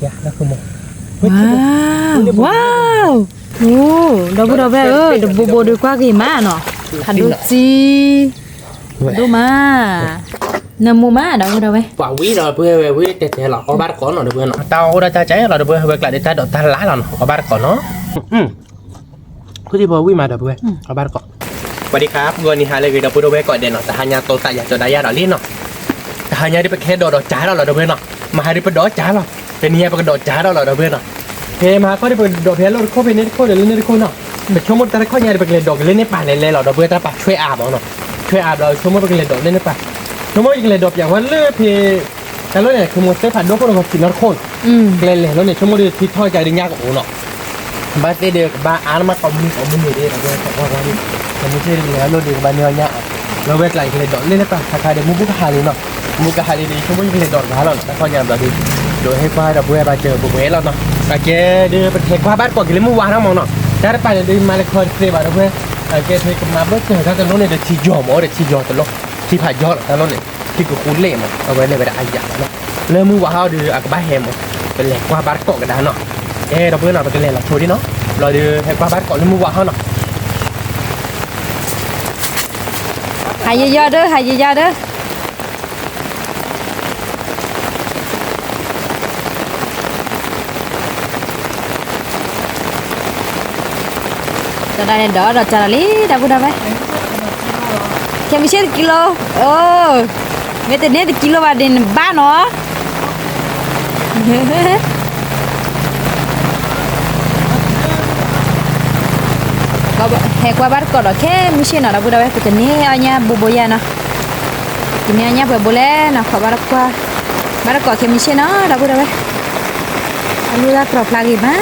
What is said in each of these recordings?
ya nó không một wow đâu bữa đâu về được bồ được qua gì mà nó thật được gì đâu mà nằm mua má đâu đâu về quả quý rồi bữa quý tè tè lọ có bát có nó được bữa nó tao đã cháy là được bữa về lại để ta đọt ta lá là nó có bát có nó cứ đi bữa quý mà được bữa có bát có สวัสดีครับวันนี้ฮาเลยเราพูดด้วยก่อนเด่นเนาะแต่หายาโตตายาจดายาเราเล่นเนาะแต่หายาได้ไปแค่ดอกจ้าเราเพื่อนเนาะมาหาได้ไปดอกจ้าเราเป็นเฮียไปดอกจ้าเราเพื่อนเนาะเฮมาก็ได้ไปดอกเพลเราเข้าไปในโคเดลในโคเนาะแต่ชั่วโมงแต่ละข้อเนี่ยไปเล่นดอกเล่นในป่าเล่นเราเพื่อนแต่ป่าช่วยอาบเนาะช่วยอาบเราชั่วโมงไปเล่นดอกเล่นในป่าชั่วโมงอีกเล่นดอกอย่างว่าเลือดเพแต่แล้วเนี่ยคือมันเส้นผ่านดอกคนเรากินน้ำข้นเล่นแล้วเนี่ยชั่วโมงที่ทอดใจดึงยากกว่าโอ้เนาะบ้านเด็กบ้านอาร์มาเอามืออยู่ดีเราเพื่อนบอกว่ามันไม่ใช่แล้วเราเด็กบ้านเนื้อเนี่ยเราเวทไหลเลยดอกเล่นได้ป่ะถ้าใครเด็กมุกหาเลยเนาะมุกหาเลยดีชั่วโมงเลยดอกหาเราแต่พอยามเราดีโดยให้ควายเราเพื่อมาเจอบุกเวทเราเนาะโอเคเดี๋ยวไปเทควายบ้านก่อนกินเลยเมื่อวานทั้งหมดเนาะได้ไปเดี๋ยวมาเลยคอยเตะบ้านเราเพื่อโอเคเทกับมาเบิร์ดเจอถ้าจะโน่นเนี่ยเดี๋ยวชี้ยอมเดี๋ยวชี้ยอมตลอดชี้ผ่ายอดแต่โน่นเนี่ยที่กูคุ้นเล่มันเอาไว้เลยไปได้อาญาเนาะเริ่มมือว่าเขาดูอักบ้าแฮมเป็นแหลกว่าบ้านเกาะกันได้เนาะเราเพื่อนเราไปกันเลยเราโชว์ดิเนาะเราดูให้ว่าบ้านเกาะเริ่มมือว่าเขาเนาะหายเยอะๆเด้อหายเยอะๆเด้อจะได้เด้อเราจะลีได้บุญได้ไหมแค่ไม่ใช่กิโลโอ้ไม่แต่เนี่ยกิโลว่าเดินบ้านเนาะก็แหกว่าบ้านก็ดอกแค่ไม่ใช่เนาะเราบุญได้ไหมก็จะเนี่ยอันเนี้ยบุบยาเนาะทีนี้อันเนี้ยแบบบุเล่เนาะขอบ้านก็แค่ไม่ใช่เนาะเราบุญได้ไหมอันนี้เรากรอบลากิมา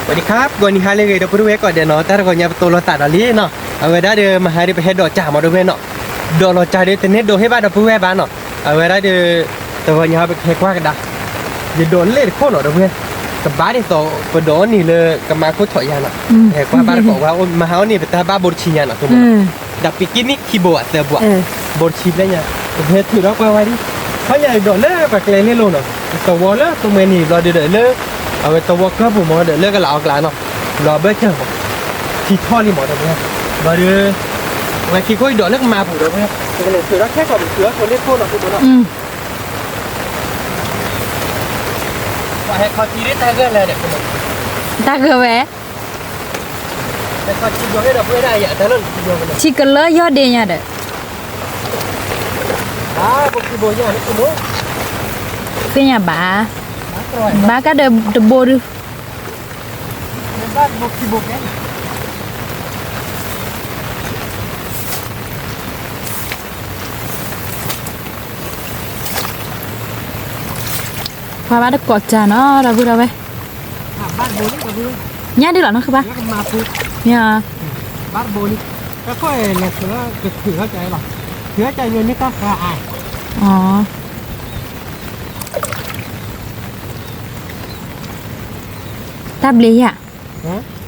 สวัสดีครับก่อนนี้ฮาเลยเราพูดไว้ก่อนเดี๋ยวเนาะแต่ก่อนเนี่ยตัวเราตัดอะไรเนาะเอาไว้ได้เดี๋ยวมาหาได้ไปให้ดอกจ่ามาด้วยเนาะดอกเราจ่าเดี๋ยวแต่เน็ตดอกให้บ้านเราพูดไว้บ้านเนาะเอาไว้ได้เดี๋ยวตัวเนี่ยไปแค่ว่ากันได้อย่าโดนเล่นโคตรหน่อยด้วยกับบ้านที่โตกระโดดนี่เลยกับมาโคตรถอยยาเนาะแค่ว่าบ้านบอกว่ามาเฮานี่เป็นตาบ้าบดชียาเนาะตัวมันดับปิกินี่คีโบะเสือบวบดชีได้เนี่ยเพื่อถือดอกไว้ดิเพราะอย่างโดนเล่นแบบเล่นนี่ลงเนาะตัววอลเลอร์ตัวเมนี่เราเดือดเลิกเอาไปตัวก็ผมมาเดี๋ยวเลิกกันแล้วเอากลางเนาะรอเบิร์ดเจอผมที่ท่อนี่หมดเลยเนี่ยมาดูมาคิดว่าเดี๋ยวเลิกมาผมเดี๋ยวเนี่ยก็เลยถือว่าแค่ก่อนเสือคนเล่นโทษเราคุณเนาะว่าให้เขาทีได้ตาเกินเลยเด็กคนนั้นตาเกลือแหวแต่เขาทีเดียวให้เราเพื่อได้อย่าแต่เราทีเดียวกันเลยชิคเกลือยอดเดียร์เด้พวกที่โบยานี่คุณรู้เป็นยังบ้าก็เดินบดูบ้านบุกที่บุกเนี่ยพอบ้านกอดจานเนาะเราพูดเอาไว้บ้านโบนี่ก็คือเนี่ยดีหรอเนาะคือบ้านมาพูดเนี่ยบ้านโบนี่ก็ค่อยเนี่ยถือว่าถือเข้าใจหรอถือเข้าใจเงินนี่ก็กระอายอ๋อทับลีอ่ะ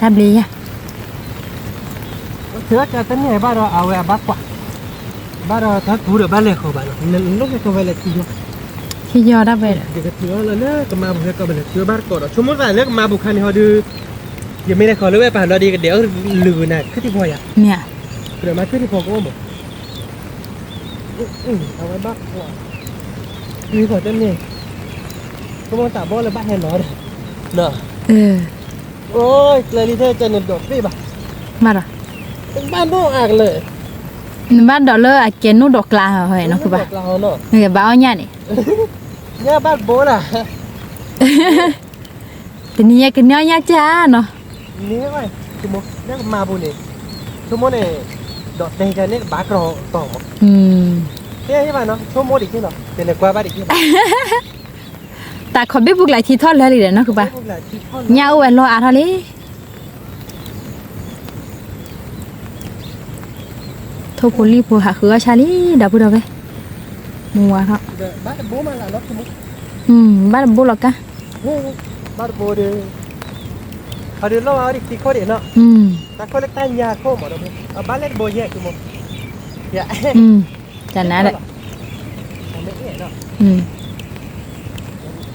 ทับลีอ่ะถือจะตั้งเนี่ยบ้านเราเอาไว้บ้านกว่าบ้านเราถ้าพูดบ้านเล็กเขาบ้านเราลูกเขาไปเลยทีเดียวที่ยอได้ไปเด็กถือเราเลิกก็มาบุกก็ไปเลยถือบ้านก่อนชั่วโมงว่าเลิกมาบุกคันเขาดูยังไม่ได้ขอเลิกไปผ่านเราดีกันเดี๋ยวลืมนะขึ้นที่พออ่ะเนี่ยเดี๋ยวมาขึ้นที่พอก็หมดเอาไว้บ้านกว่ามีขอเต็มเนี่ยชั่วโมงสามบ้านเลยบ้านแห่นน้อยเนาะโอ้ยเลยที่เธอจะหนุนดอกพี่ป่ะมาหรอบ้านโน่อ่างเลยบ้านดอกเลยเกณฑ์นู่ดอกกลางเหรอเฮ้ยน้องคือป่ะเนี่ยบ้านเนี่ยนี่เนี่ยบ้านโบน่ะแต่นี่กันเนี่ยจ้าเนาะนี่ไงชั่วโมงเนี่ยมาบุนี่ชั่วโมงเนี่ยดอกแดงจะเนี่ยบ้ากรอต่อเนี่ยใช่ป่ะเนาะชั่วโมงอีกที่เนาะเดี๋ยวกว่าบ้านอีกที่แต่ขอไม่บุกหลายทีทอดเลยเดี๋ยวนะคือป่ะเงาแหวนรออาทอเลยโทรโพลีโพหาคือชาลีดับพูดเอาไปมัวครับบ้านโบมาแล้วรถชั่วโมงบ้านโบหรอกกะบ้านโบเดี๋ยวเขาเดินรอบเอาดิที่เขาเดี๋ยวเนาะแต่เขาเล็กใต้ยาโค้หมดเลย เอาบ้านเล็กโบเยอะคือมั้งอย่า จันนะแหละ ไม่เอะเนาะ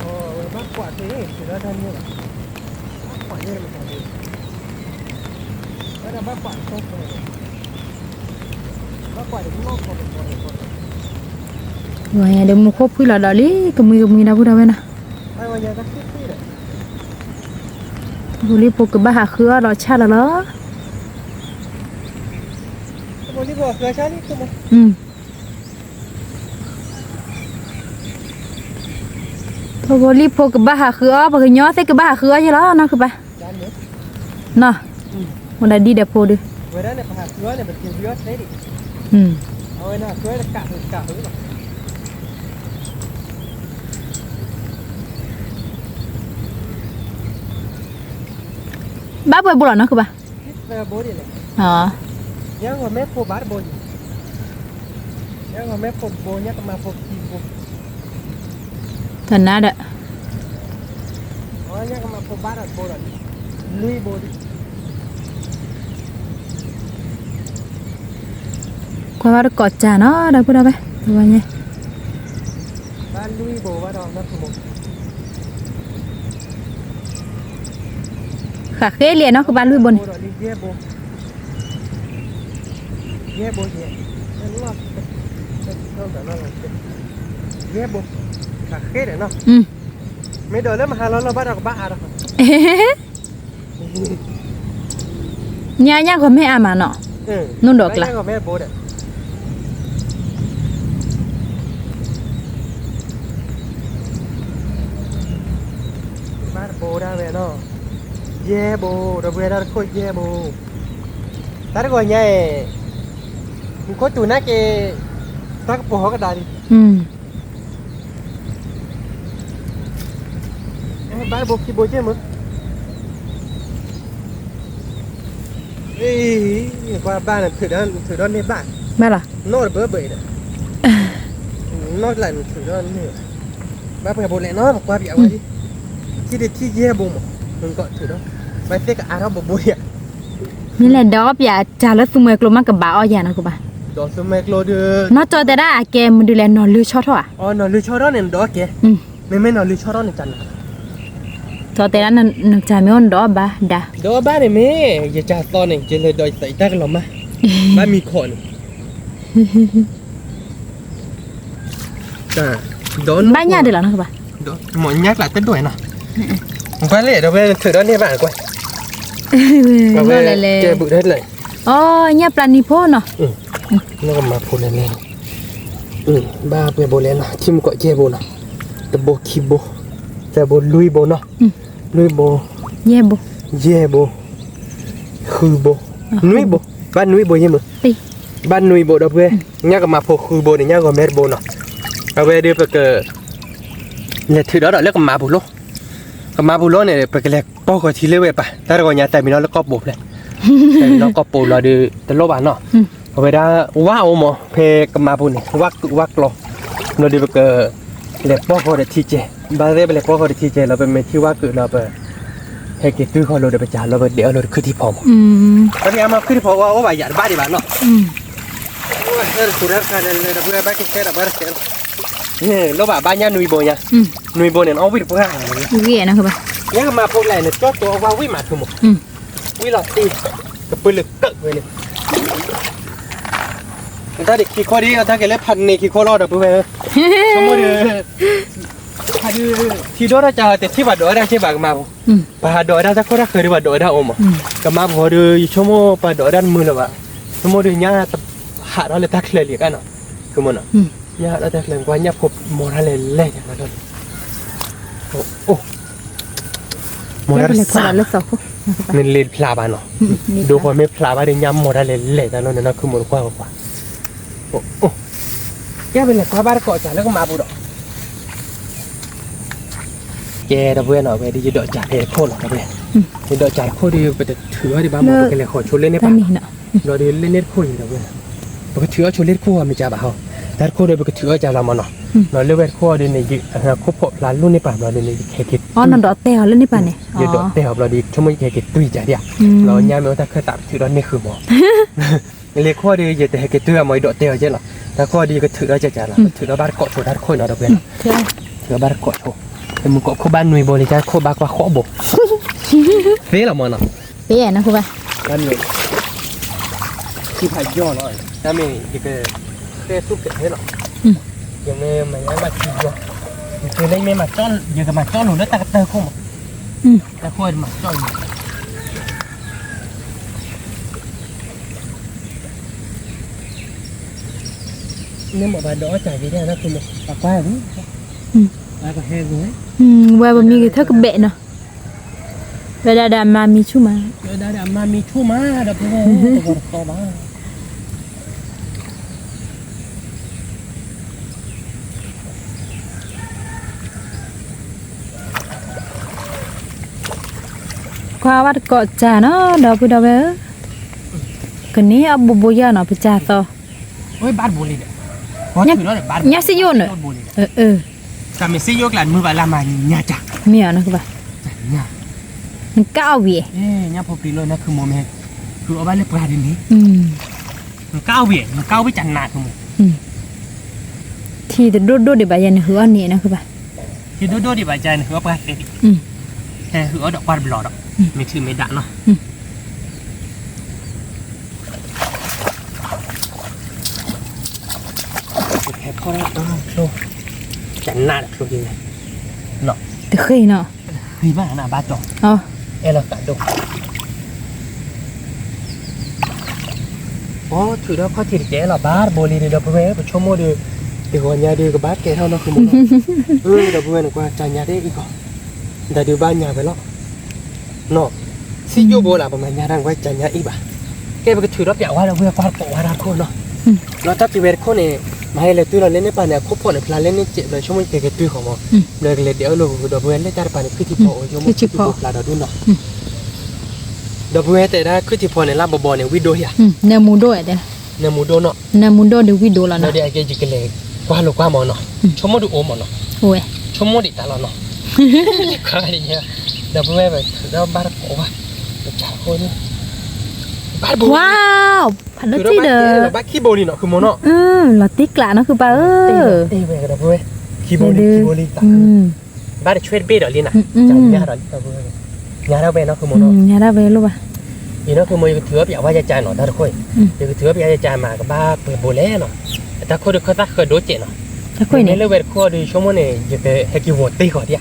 โอ้บ้านกวาดนี่ถือว่าท่านนี่แหละบ้านกวาดนี่มันทำดีแล้วบ้านกวาดต้องคนบ้านกวาดเดี๋ยวน้องคน วายเดี๋ยวมุขพูดละดอลี่ก็มือนะพูดเอาไว้นะ ไอ้วันยังก็คิดเลย บุรีปกบ้าหาคือรอชาละเหรอ วันนี้บอกเกลือชานี่คือมั้ง บุรีปกบ้าหาคือปกย้อนใส่กบ้าหาคือใช่เหรอนะคือปะ จานเนี้ย เนาะวันใดดีเดี๋ยวพูดดิ เวลาเนี่ยผ่านเกลือเนี่ยเป็นเกลือใช่ดิเอาไว้นะเกลือกะหรือกะหรือเปล่า บ้าเปิดบุหรี่เนาะคือปะ คิดแบบโบดิเลย อ๋อ ยังว่าแม่โพบาร์โบดิยังว่าแม่โพโบเนี่ยก็มาโพกีโบ จันนะเด้อ อ๋อเนี่ยก็มาโพบาร์โบดิลุยโบดิ ความว่ากอดจาเนาะเดี๋ยวพูดเอาไปวันนี้ บ้านลุยโบว่าดอกนั่นคือโบ ขาเคเลียเนาะคือบ้านลุยบน โบดอกนี่เย่โบเย่โบเย่นั่นว่าต้องแต่นั่นเลยเย่โบขาเข็ดเนาะไม่โดนแล้วมาหาเราบ้านเราบ้าอะไรกัน เนี่ยก็ไม่อามาเนาะนุ่นดอกละ ก็แม่โบดบ้านโบได้เลยเนาะเย่โบเราเวลาคุยเย่โบแต่ก็เนี่ยมึงก็ตัวนักเกตักปอกก็ได้บ้านโบกี่โบเจ้มึงเอ้ยกว่าบ้านถือด้านในบ้าน ไม่ล่ะ นอดเบื่อเบื่อเนี่ยนอดหลังถือด้านนี่บ้านเพื่อนโบเลยนอดบอกว่าเบี้ยไว้ที่เด็ดที่เย่โบมึงก็ถือด้านไปเตะกับอาราบโบเนี่ย นี่แหละดอกอย่าจาแล้วสมัยกลมมันกับบ่าวอย่านะกูป่ะ ดอกสมัยโกลเดอร์ นอจอแต่ได้แกมันดูแลนอนลือชอทั่ว อ๋อนอนลือชอร้อนเนี่ยดอกแกไม่นอนลือชอร้อนเนี่ยจัน จอแต่นั้นนักจ่ายไม่อ่อนดอกบ้าด่า ดอกบ้านเนี่ยแม่อย่าจ่าตอนเนี่ยจะเลยดอยใส่ตากันหรอมะบ้านมีคนจ้าโดน บ้านยาเดือดนะกูป่ะ หมอนยักษ์หลายเต้นด้วยเนาะไปเลยเดี๋ยวไปถือด้านนี้บ้านก่อน ก็เลย เจอบุได้เลย อ๋อเนี่ยปลานิโพเนาะ แล้วก็มาพูดเล่นๆบ้าเพื่อโบเล่นนะทิมก็เจโบนะตะโบคิโบแต่โบลุยโบเนาะลุยโบ เย่บุ เย่โบคือโบนุยโบบ้านนุยโบยังมั้ง ตี บ้านนุยโบดอกเว้ยเนี่ยก็มาพอคือโบเนี่ยก็แม่โบเนาะเอาไว้เดี๋ยวไปเกิดเนี่ยถือแล้วเรียกมาบุโลก็มาบุโลเนี่ยไปกันแรกป้อก็ทีเลี้ยวไปแต่เราก็เนี่ยแต่มีน้องแล้วก็บุบเลยแต่มีน้องก็ปูเราดูตลบอ่ะเนาะเอาไว้ได้ว้าวหมอเพกมาบุเนี่ยวักโลเราดูไปเกิดเล็กป้อก็ได้ทีเจบ้านเรียบเล็กป้อก็ได้ทีเจเราเป็นเมที่ว่าเกิดเราไปให้เกิดตื้อเขาเราเดี๋ยวไปจ่ายเราเดี๋ยวเราขึ้นที่พอมตอนนี้มาขึ้นที่พอว่าบ้านใหญ่บ้านดีบ้านเนาะคุณรักกันเลยเราเพื่อบ้านแค่เราบ้านแค่เนี่ยเราบ้านเนี่ยนุยโบเนี่ยนุยโบเนี่ยเอาวิ่งไปหาเลย เย่นะคือป่ะ เนี่ยก็มาพวกแหล่เนี่ยก็ตัวว่าวิ่งมาคือหมดวิ่งหลอดตีกับปืนลึกเกิดเลยเนี่ยถ้าเด็กขี่ข้อดีถ้าเกิดเล่นพันในขี่ข้อรอดอ่ะเพื่อนสมมติถ้าดูที่โดนจะแต่ที่บัดโดนได้ที่บัดมาปะโดนได้ถ้าคนรักเคยดูบัดโดนได้อมก็มาพอดูชั่วโมงปะโดนได้มือละวะสมมติเนี่ยหาเราเลยตักเลยกันเนาะคือมันอ่ะเนี่ยเราตักเลยกว่าเนี่ยพบมอร์เลยเล่อย่างนั้นโอ้มอร์เลย เล็กสอง นี่เล่นพลาบานเนาะดูคนไม่พลาบานเดี๋ยวยำมอร์เลยเล่แต่เราเนี่ยคือมันกว่าโอ้แกเป็นอะไรกว่าบ้านเกาะจ่าแล้วก็มาบุดแกดับเบิลเนาะเว้ยที่จะดอกจ่าเอโคหรอครับเว้ยที่ดอกจ่าโคดีไปแต่ถือว่าที่บ้านมันเป็นอะไรขอชวนเล่นได้ป่ะเราดีเล่นเล่นโคอยู่ดับเบิลปกติถือว่าชวนเล่นโคไม่จ่าบ่าวแ แต่โคเดบก็ถือจะละมันเนาะเราเลือกเวทโคเดนี่คุปพลานรุ่นนี่ป่ะเราเดนี่แค่กิด อ๋อนอนดอเตลแล้วนี่ป่ะเนี่ย เดี๋ยวเดี๋ยวเราดีชั่วโมงแค่กิดตุยจ้ะเดียวเราย้ายมาถ้าเคยตัดถือตอนนี้คือหมอเรียกโคเดยแต่แค่กิดตุยมาดอเตลใช่หรอแต่โคดีก็ถือจะละถือแล้วบ้านเกาะโชว์ด้านโคนเราเพื่อนถือบ้านเกาะโชว์แต่มึงเกาะโคบ้านหน่วยบริจาคโคบ้านกว่าโคบกเฟ้หรอมันเนาะ เป๊ะนะคุณป่ะ บ้านหน่วยที่พายย่อหน่อยถ้าไม่ยังก็แค่ซุปเสร็จหรอยังไม่ยังมาชิมหรอกคือเล่นไม่มาจ้อนยังก็มาจ้อนหนูแล้วตาเตอคงแต่โคตรมาจ้อนเนี่ยหมดบาดอจ่ายไปได้นะคุณปากว่ารู้ปากก็แห้งรู้ ว่าบ่มีเท่ากับเบะเนาะเวลาดามามีชุ่มมา เดี๋ยวได้มามีชั่วมาดับเบิ้ลตัวคอมาqua bắt cọ trà nó đâu bữa đâu bé cái này ở bù bù giờ nó bị trà to โอ้ยบ้านบุรีเนี่ยเพราะถือแล้วเนี่ยบ้าน nhá xí vô nữa แต่ไม่ซีโยกหลานมือว่าลามาเนี่ยจ้ะ mía nó các bạn เนี่ย มันก้าวเวีย เนี่ยพอปีเลยนะคือโมเมนต์คือเอาไว้เล็บปลาเดี๋ยวนี้ มันก้าวเบี่ยงมันก้าวไปจันนาคือโม ที่จะดูดูเดี๋ยวใบยันหัวนี่นะคือป่ะ คือโดดีบายใจนะคือว่าปลาเด็ดแต่คือเอาดอกปลาบลอดอ่ะไม่ถือไม่ด่าเนาะแค่พอแล้วโชว์จันนาโชว์จริงเลยเนาะ từ khi nào เฮ้ยบ้าหน้าบ้าจ่อ เอลกะดกโอ้ถือแล้วเขาถือแกหรอบาร์โบลีเดบเว่ไปชมโมเดเดี๋ยววันยาเดือบาร์แกเท่านั้นคือมึงเดบเว่นึกว่าจานยาได้อีกก่อนแต่เดี๋ยวบ้านยาไปแล้วเนาะซิโยโบล่ะประมาณยาดังไว้จานยาอีบ่ะแกไปถือรับอยากว่าเราเพื่อความปกวาระคนเนาะเราถ้าที่เวรคนเนี่ยมาให้เลยตัวเราเล่นในป่าเนี่ยคุปพอเนี่ยพลาเล่นในเจ็บเลยชั่วโมงเกตัวของมันเลยเดี๋ยวเราเดบเว่เล่นจานป่าเนี่ยคือที่พอชั่วโมงที่พอพลาเราดูเนาะดับเบิลแต่ได้คือที่พอในลาบบอเนี่ยวิดโดเฮีย เนื้อมูโดเดี๋ยว เนมูโดเนาะ เนื้อมูโดเดี๋ยววิดโดแล้ว เรา นะ เดี๋ยวไอ้เกจิกเลยกว่าลูกกว่าหมอเนาะชมโมดูโอหมอเนาะ โอ้ย ชมโมดิตาเราเนาะก็อะไรเงี้ยดับเบิลแบบแล้วบ้านโอ้ว่าจ่าคนบ้านโบ ว้าวผัดรสจีเด้อ บ้านขี้โบลีเนาะคือโมเนาะ ลอติกละเนาะคือป่ะตีเวกับดับเบิลขี้โบลีตาบ้านช่วยเบี้ยเดี๋ยวลีน่ะจังยาเราดับเบิลยาเราเบี้ยเนาะคือโมเนาะ ยาได้ไปรู้ป่ะ อีน้องคือมวยถือแบบว่าจะจ่ายหน่อยถ้าค่อยเดี๋ยวถือแบบจะจ่ายมาก็บ้าเปิดโบเล่เนาะแต่คนเขาตักเคยโดนเจ็บเนาะ ถ้าคุยเนี่ย เลยเวทข้อดูชั่วโมงเนี่ยจะเป็นให้กี่หัวตีก่อนดิ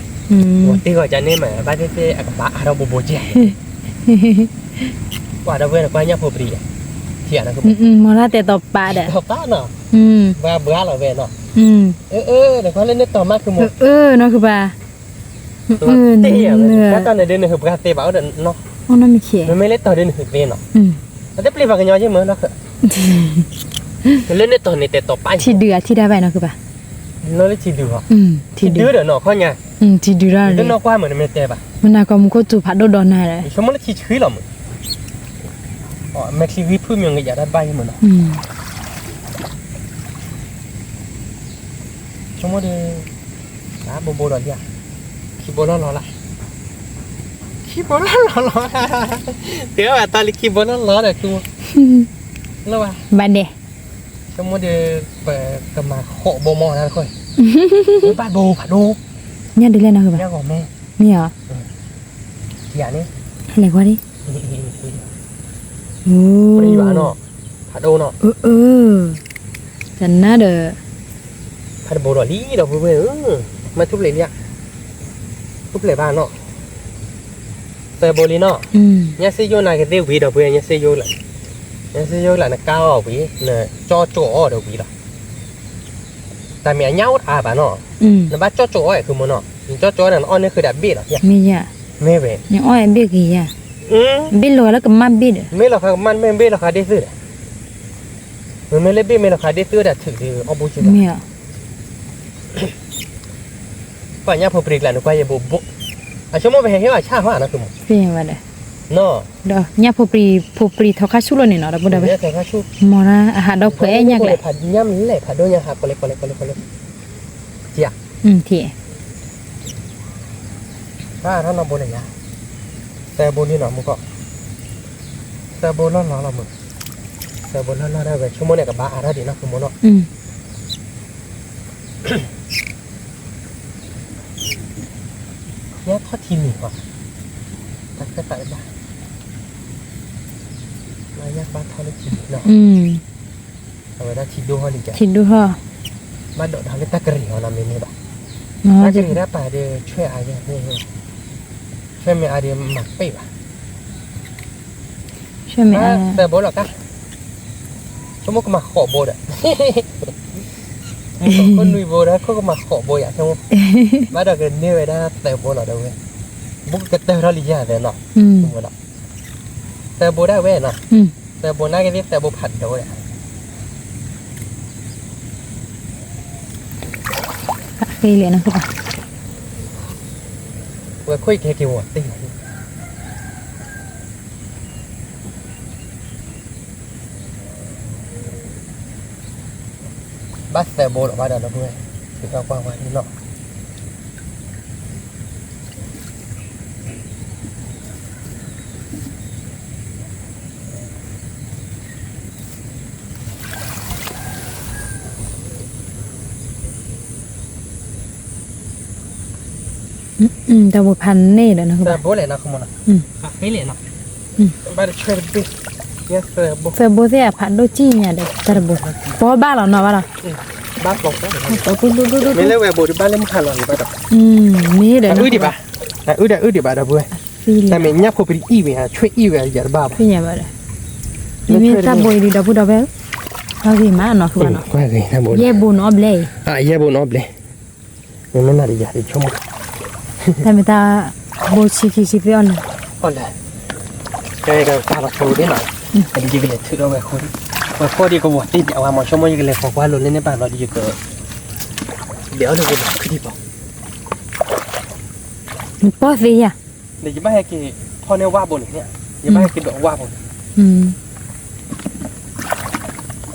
หัวตีก่อนจะเนี่ยมาบ้านที่อากับบ้าเราโบเจ็บว่าเราเวทกว่าเนี่ยพอดีเที่ยนะคือมอลาแต่ต่อปลาเด้อ ตบตาเนาะว่าเบื่อเราเวทเนาะเดี๋ยวเขาเล่นนึกต่อมากคือหมด เนาะคือป่ะ เตี้ยแล้วตอนเดินคือการเตะบ้าเดินเนาะ อ๋อนั่นไม่เขียน มันไม่เล่นต่อเดินคือเวทเนาะแต่เปลี่ยนกันย้อนใช่ไหมเนาะคือเล่นในตอนนี้แต่ต่อไป ที่เดือที่ได้ไปเนาะคือป่ะ เราเล่นทีเดือ ที่เดือ เดี๋ยวเนาะข้อไง ที่เดือเลย เดินนอกกว่าเหมือนไม่เตะป่ะ มันน่าก็มุกจูผัดโดนน่ะเลย ชั่วโมงละทีชื้อหรอมึงอ๋อแม็กซี่วิพึ่งยังอยากได้ใบเหมือนเนาะชั่วโมงเดียวโบโบดอนเดียคีโบล้อล้อละคีโบล้อล้อล้อเดี๋ยวตอนนี้คีโบล้อล้อเดี๋ยวคือแล้วว่า บันเด ชั่วโมงเดียวเปิดกระมาโคโบมอนะค่อยบ้านโบผัดโบ เนี่ยเดือดเลยนะคือป่ะ ย่าของแม่ มีเหรอ อย่างนี้ อะไรกว่าดิโอ้ ปรีบาเนาะผัดโดเนาะจันน่าเด้อ ผัดโบดอลี่ดอกเว้ยมาทุบเลยเนี่ยทุบเลยบ้านเนาะแต่โบลีเนาะเนี่ยซีโยนายก็เดี๋ยววีดอกเว้ยเนี่ยซีโยเลยเนี่ยซีโยเลยนะก้าวออกวีเนี่ยจ่อโจ้ดอกวีละแต่เมียเงาท่าบ้านเนาะเนี่ยบ้านจ่อโจ้คือมันเนาะจ่อโจ้นั่นอ้อนนี่คือดับบี้หรอเนี่ย มีอ่ะ ไม่เว้ย ยังอ้อยเบี้ยกี่อ่ะเบี้ยโลแล้วก็มันเบี้ย ไม่หรอกครับมันไม่เบี้ยหรอกค่ะได้ซื้อมันไม่เล่นเบี้ยไม่หรอกค่ะได้ซื้อแต่ถือดีเอาบูชิ มีอ่ะ ป่านนี้พอปริกแล้วนึกว่าจะบุบอ่ะชั่วโมงไปเห็นว่าชาว่านะคือ เป็นยังไงเด้อ เนาะ เด้อเนี่ยพอปรีเท่าค่าชุโลนี่เนาะดาบุดาเว้ เนี่ยแต่ก็ชุบ มอนะอาหารดอกเผยเนี่ยแหละ ผัดย่ำนี่แหละผัดด้วยยาหักคนเล็กเจีย ที่ ถ้าเราโบเลยยาแต่โบนี่หน่อยมึงก็แต่โบร้อนเรามึงแต่โบร้อนได้เว้ยชั่วโมงเนี่ยกับบ้าอะไรดีนะชั่วโมงเนาะเนี่ยทอดทีหนึ่งว่ะตักกระต่ายบ้ามาแยกบ้านทอดเลยทีเนาะเอาไว้ได้ทีดูฮอลิจ้ะ ทินดูฮะ บ้านโดดทางเล็กตะกรีเอาน้ำนี่บ้า อ๋อ ตะก จะ รีได้ป่ะเดี๋ยวช่วยอะไรเนี่ยช่วยมีอะไรหมักปีป่ะ ช่วยไหม แต่โบหรอกะชั่วโมงก็มาขอโบดอ่ะคนนุยโบได้เขาก็มาขอโบอ่ะชั่วโมงบ้านเราเกิดเนี่ยไว้ได้แต่โบหรอกเดี๋ยวเว้ยบุกเตอร์เราลิยาเลยเนาะโบหรอกแต่โบได้เว้ยเนาะแต่โบน่าจะเรียกแต่โบผัดเดี๋ยวเว้ย เคยเรียนนะครับ เว้ยคุยแค่กี่หัวตีบ้านแต่โบหรอกบ้านเราด้วยถึงเอากว้างไว้นี่เนาะแต่บุพันนี่เด้อนะค แต่ รับ โบเลยนะคุณมอนะไม่เลยเนาะบ้านช่วยดิเนี่ยแต่โบ แต่บุเสียพันโดจีเนี่ยเด้อแต่บุเพราะบ้านเราเนาะบ้านเรา บ้านบอกได้ ดู ไม่เล่นเว็บโบดิบ้านเล่นขาหลอนบ้านดอก นี่เด้อ อุ้ยดิบ้าอุ้ยดิบ้าดับเว้ยแต่เมียเนี่ยพอไปอีเวียช่วยอีเวียอย่าบ้า พี่เนี่ยบ้าเลยนี่ตาบอยดีดับบุดับเบลเขาดีมากเนาะคือเนาะ ก็เลยนะโบ เย่บุนอบเลย เย่โบนอบเลยไม่น่าดีอย่าดิชม แต่ไม่ตาโบชิคิเปียน ก่อนเลยแกก็ตาบัดโชว์ได้หน่อยแต่ดีกันเลยถือเอาไว้คนไว้ข้อดีก็บวชติดเอามาชมว่ากันเลยบอกว่าหล่นเล่นในบ้านเราดีเกินเดี๋ยวดูกันคือดีบอก มันป้อสิอ่ะ เดี๋ยวจะไม่ให้กินพ่อเนี่ยว่าบนเนี่ยจะไม่ให้กินดอกว่าบน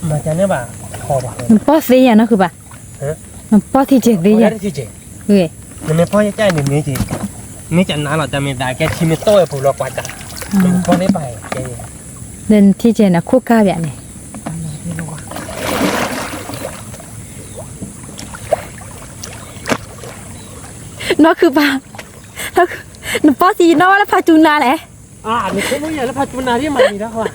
มาจากเนี่ยบ่าพอบ่ มันป้อสิอ่ะนะคือป่ะมันป้อที่เจ็ดดีอ่ะ ได้ที่เจ๋ง เฮ้ย มันไม่พ่อจะใจหนึ่งนี้จริงนี่จะน้าเราจะมีได้แค่ที่ไม่โต้ผมรอกว่าจัดมันพ่อได้ไปแก เดินที่เจนะคู่ก้าแบบนี้นอกคือป่ะแล้วนป้อสีนอกแล้วพาจูนาแหละ นี่คือไม่ใช่แล้วพัฒนาที่มันนี่แล้วว่ะ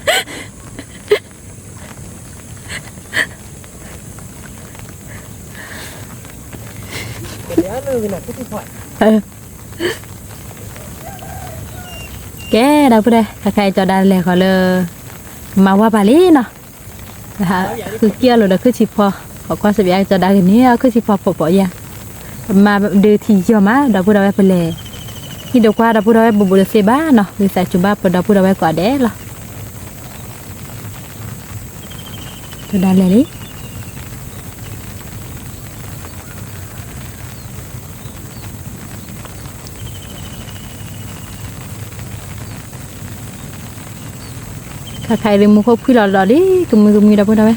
เดี๋ยวเลยนะทุกทีพอแกดาวพูดเลยถ้าใครจะได้เลยเขาเลยมาว่าบาลีเนาะนะคะคือเกี่ยวเลยคือชิพอขอความสบายจะได้กันนี้คือชิพอปอยังมาดูที่เยอะมากดาวพูดเอาไว้ไปเลยที่ดอกว่าดาวพูดเอาไว้บุบเสบ้าเนาะหรือใส่จุบ้าปดาวพูดเอาไว้กว่าเด้หรอจะได้เลยดิถ้าใครเรียนมุขพี่หล่อๆดิกุมดาวพูดเอาไว้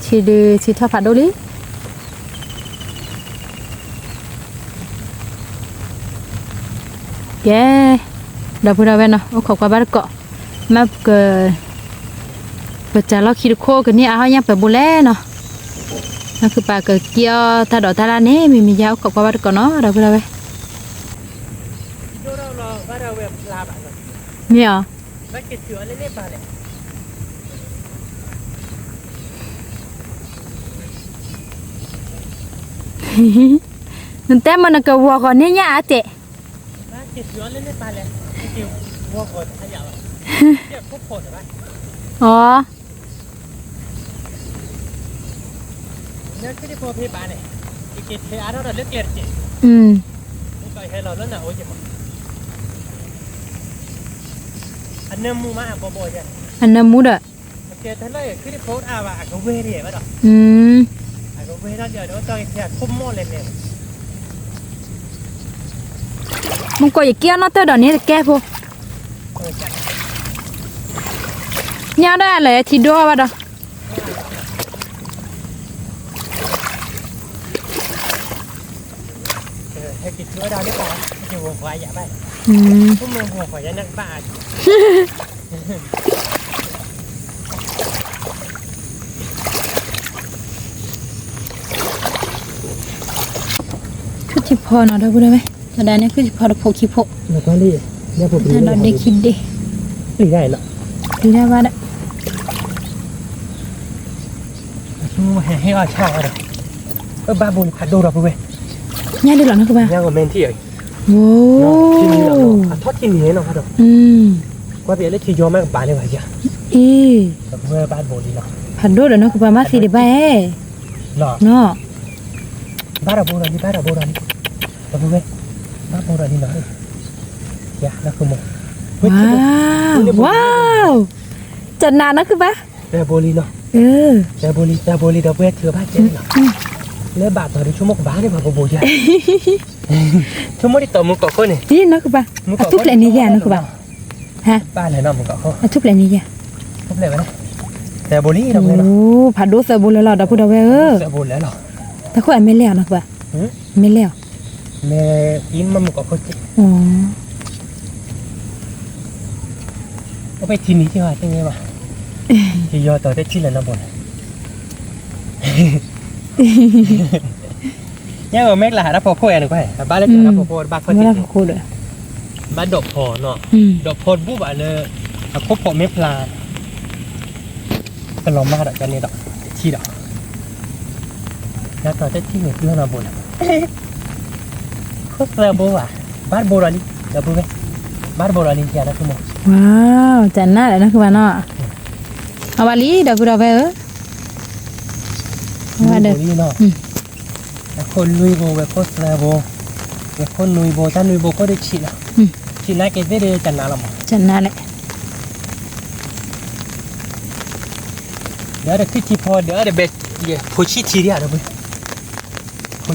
ชีท่าผัดดูดิแกดาวพูดเอาไว้เนาะขอบคุณบ้านเกาะมาเกิดปัจจัยเราคิดโคกันนี่เอาอย่างไปบุเล่เนาะนั่นคือปลาเกิดเกี่ยวถ้าดอกตาลานี่มียาวขอบคุณบ้านเกาะเนาะดาวพูดเอาไว้เนี่ยไม่เกิดเชื้อเล่นๆไปเลยนั่นแต่มันก็วัวก่อนนี่ยาเตะไม่เกิดเชื้อเล่นๆไปเลยที่วัวก่อนขยับเกี่ยวพวกคนไหมอ๋อเนี่ยคือที่พอพี่ปาเนี่ยเกิดเชื้อเราเลือกเกิดจิมึงไปให้เราแล้วนะโอ้ยมั้งอันนั้นมูมาบ่อยๆจ้ะอันนั้นมูดอ่ะเกิดทั้งเลยคือที่โพสต์ว่าก็เวรีป่ะดอกก็เวรีแล้วเดี๋ยวต้องแค่คุ้มหม้อเลยเนี่ยมึงก็อย่าเกี่ยวเนาะแต่ดอกนี้แกพวก nhau đó là thì đua vào đóให้กินเชื้อดาวได้ป่ะจะหัวควายอย่าไปพวกมึงหัวควายจะนั่งบ้า คือที่พอเนาะได้บ่ได้ไหมแต่ได้เนี่ยคือที่พอได้พกขี้พก แล้วก็รีเนี่ยผม ถ้าเราได้คิดดิ รีได้ละ ดีได้ว่าได้ ชูให้อาชาเลยบ้าบุญผัดโดดไปเว้ย ย่าได้หรอนะคือบ่า ย่างกับเมนที่เอ๋ย โว้ ที่นี่เนาะทอดกินนี้เนาะครับ ว่าเดี๋ยวเล็กที่ยอมแม่กับบ้านเลยว่ะจ้ะ กับเพื่อบ้านโบดีเนาะ ผัดโดดเนาะคือบ่ามาสิได้ไป เนาะ เนาะ บ้านเราโบราณนี่บ้านเราโบราณนี่กับเพื่อบ้านโบราณนี่เนาะจ้ะนั่นคือหมด ว้าวจัดนานนะคือบ่า แต่โบลีเนาะ แต่โบลีเดี๋ยวเพื่อเธอบ้านเจ๊เนาะแล้วบาทต่อเดือนชั่วโมงบ้านเนี่ยมาโบจ้ะชั่วโมงที่ต่อมึงเกาะคนนี่ นี่เนาะคือบ่าทุบแหล่นี่แย่เนาะคือบ่าฮะ บ้านไหนเนาะมึงเกาะเขา ทุบแหล่นี่แย่ ทุบเลยนะแต่โบลีเราเลยเนาะ โอ้ผัดโดดเสือบุญแล้วเราพูดเอาไว้แต่โบแล้วเนาะ แต่คนไม่แล้วนะคือบ่าไม่แล้ว แม่กินมันมึงเกาะเขาจิ อ๋อ เอาไปทีนี้ที่ว่าจังไงมาที่ยอต่อได้ที่ละนะบนเนี่ยก็แม่กละหารับพอพ่อแอนก็ให้บ้านเล็กรับพอพ่อบ้านพอ ไม่ ที่ ได้พูดเลย บ้านดอกพอเนาะดอกพอบุบอ่ะเลยครบพอเมพลาก็ลองมาดอกกันนี่ดอกที่ดอกแล้วต่อได้ที่หนึ่งเรื่องนะบนครบแล้วบุบอ่ะบ้านโบราณนี่แล้วบุบไหมบ้านโบราณนี่เทียนะคุณหมอ ว้าวจันน่าเลยนะคือว่าเนาะเอาวาลีเดี๋ยวพูดเอาไว้ว่าเด้อ นี่เนาะคนลุยโบแบบโคตรแล้วโบแบบคนลุยโบถ้าลุยโบก็ได้ฉีดอ่ะฉีดน่าเกได้จันนาละมั้ง จันน่าเลย เดี๋ยวเด็กที่พอเดี๋ยวเด็กเบ็ดโคชิทีเดียวนะเว้ยโค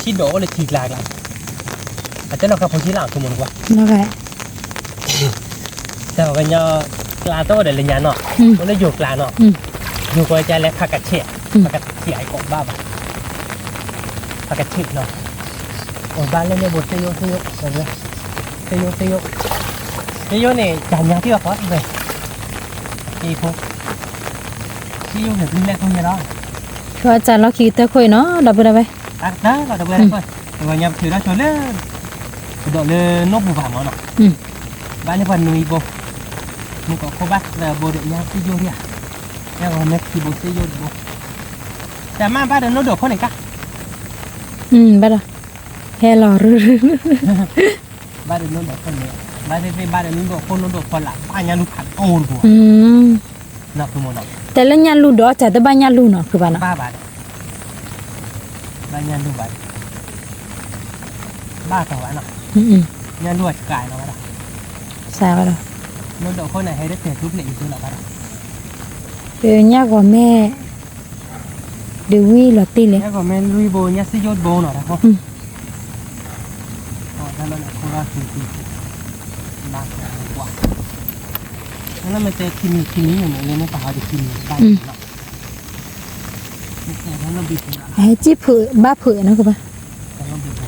ชิโดเลยทีหลากหลายอาจจะเราขับโคชิหลังตัวมันกว่า แล้วไง แต่ว่าเนาะกลาโตเดี๋ยวเลยเนาะมันเลยอยู่กลาเนาะอยู่กับใจแล้วผักกระเฉดผักกระเฉดไอ้กบบ้าป่ะผักกระเฉดเนาะโอ้บ้านเล่นเนี่ยบทเซโยแบบนี้เซโยเนี่ยจานยังที่ว่าพอดเลยอีพวกเซโยแบบนี้แหละคนเนี่ยเนาะ คืออาจารย์เราคิดแต่คุยเนาะเดี๋ยวพูดเอาไว้ đó là được lên thôi rồi nhập thử ra chỗ lên độ lên nốt bù vàng nó ba mươi phần nuôi bò nuôi có cô bác là bò được nhau cái vô đi à nha còn mấy thì bò sẽ vô bòแต่มาบ้านเดินรถดอกคนไหนกัน บ้านแค่รอรื้อ บ้านเดินรถดอกคนนี้บ้านเดินรถดอกคนรถดอกคนละบ้านยังลูกขัดโอนบัวนับตัวหมด แต่ละยันลูดอกจัดแต่บ้านยันลูเนาะคือบ้านเนาะ บ้านยันลูกบ้านต่อวันเนาะยันลูกกายเนาะ ใช่ป่ะเนาะ รถดอกคนไหนให้ได้เตะทุบเหล็กอยู่เนาะบ้าน ยากกว่าแม่เดี๋ยววิ่งหลอดตีเลย แล้วก็แม่ลุยโบเนี่ยสิยอดโบหน่อยนะครับอ๋อถ้าเราเนี่ยโคราชคือบ้านกว่าแล้วมันจะที่นี่อยู่ไหนเลยไม่ป่าวจะที่นี่บ้านเนาะแต่ถ้าเราบิดนะ ให้จีเผือบ้าเผือนะคือป่ะ แต่เราบิดนะ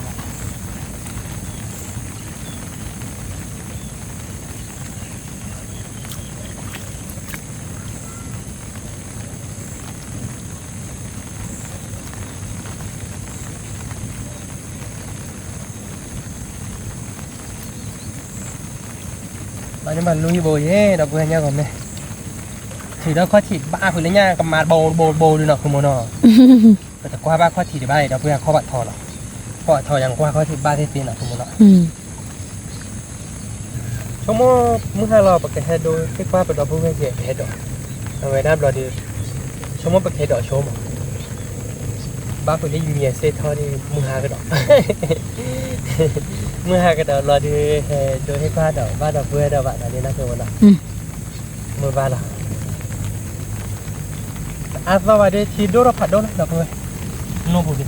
บ้านนี้มันลุยโบเย่ดอกเบี้ยเนี่ยก่อนไหมถือแล้วข้อถีบบ้าคือเรื่องกับมาโบดูหน่อยคือโมโนแต่กว่าบ้าข้อถีบบ้าดอกเบี้ยข้อบัตรทอหรอข้อบัตรทออย่างกว่าข้อถีบบ้าที่ตีหน่อยคือโมโนชั่วโมงมื้อห้าเราปกติให้ดูที่ว่าเป็นดอกบัวเย่เห็ดดอกเอาไว้น้ำเราดีชั่วโมงปกติดอกชั่วโมงบ้าคนนี้มีเศษทอดีมื้อห้าก็ดอกมื้อห้าก็ดอกเราดีโดยให้บ้าดอกบัวดอกบ้านนี้นะคือโมโนมือบ้านละอาสวะเดชีโดรพัดโดนดอกเลยโนบุดิ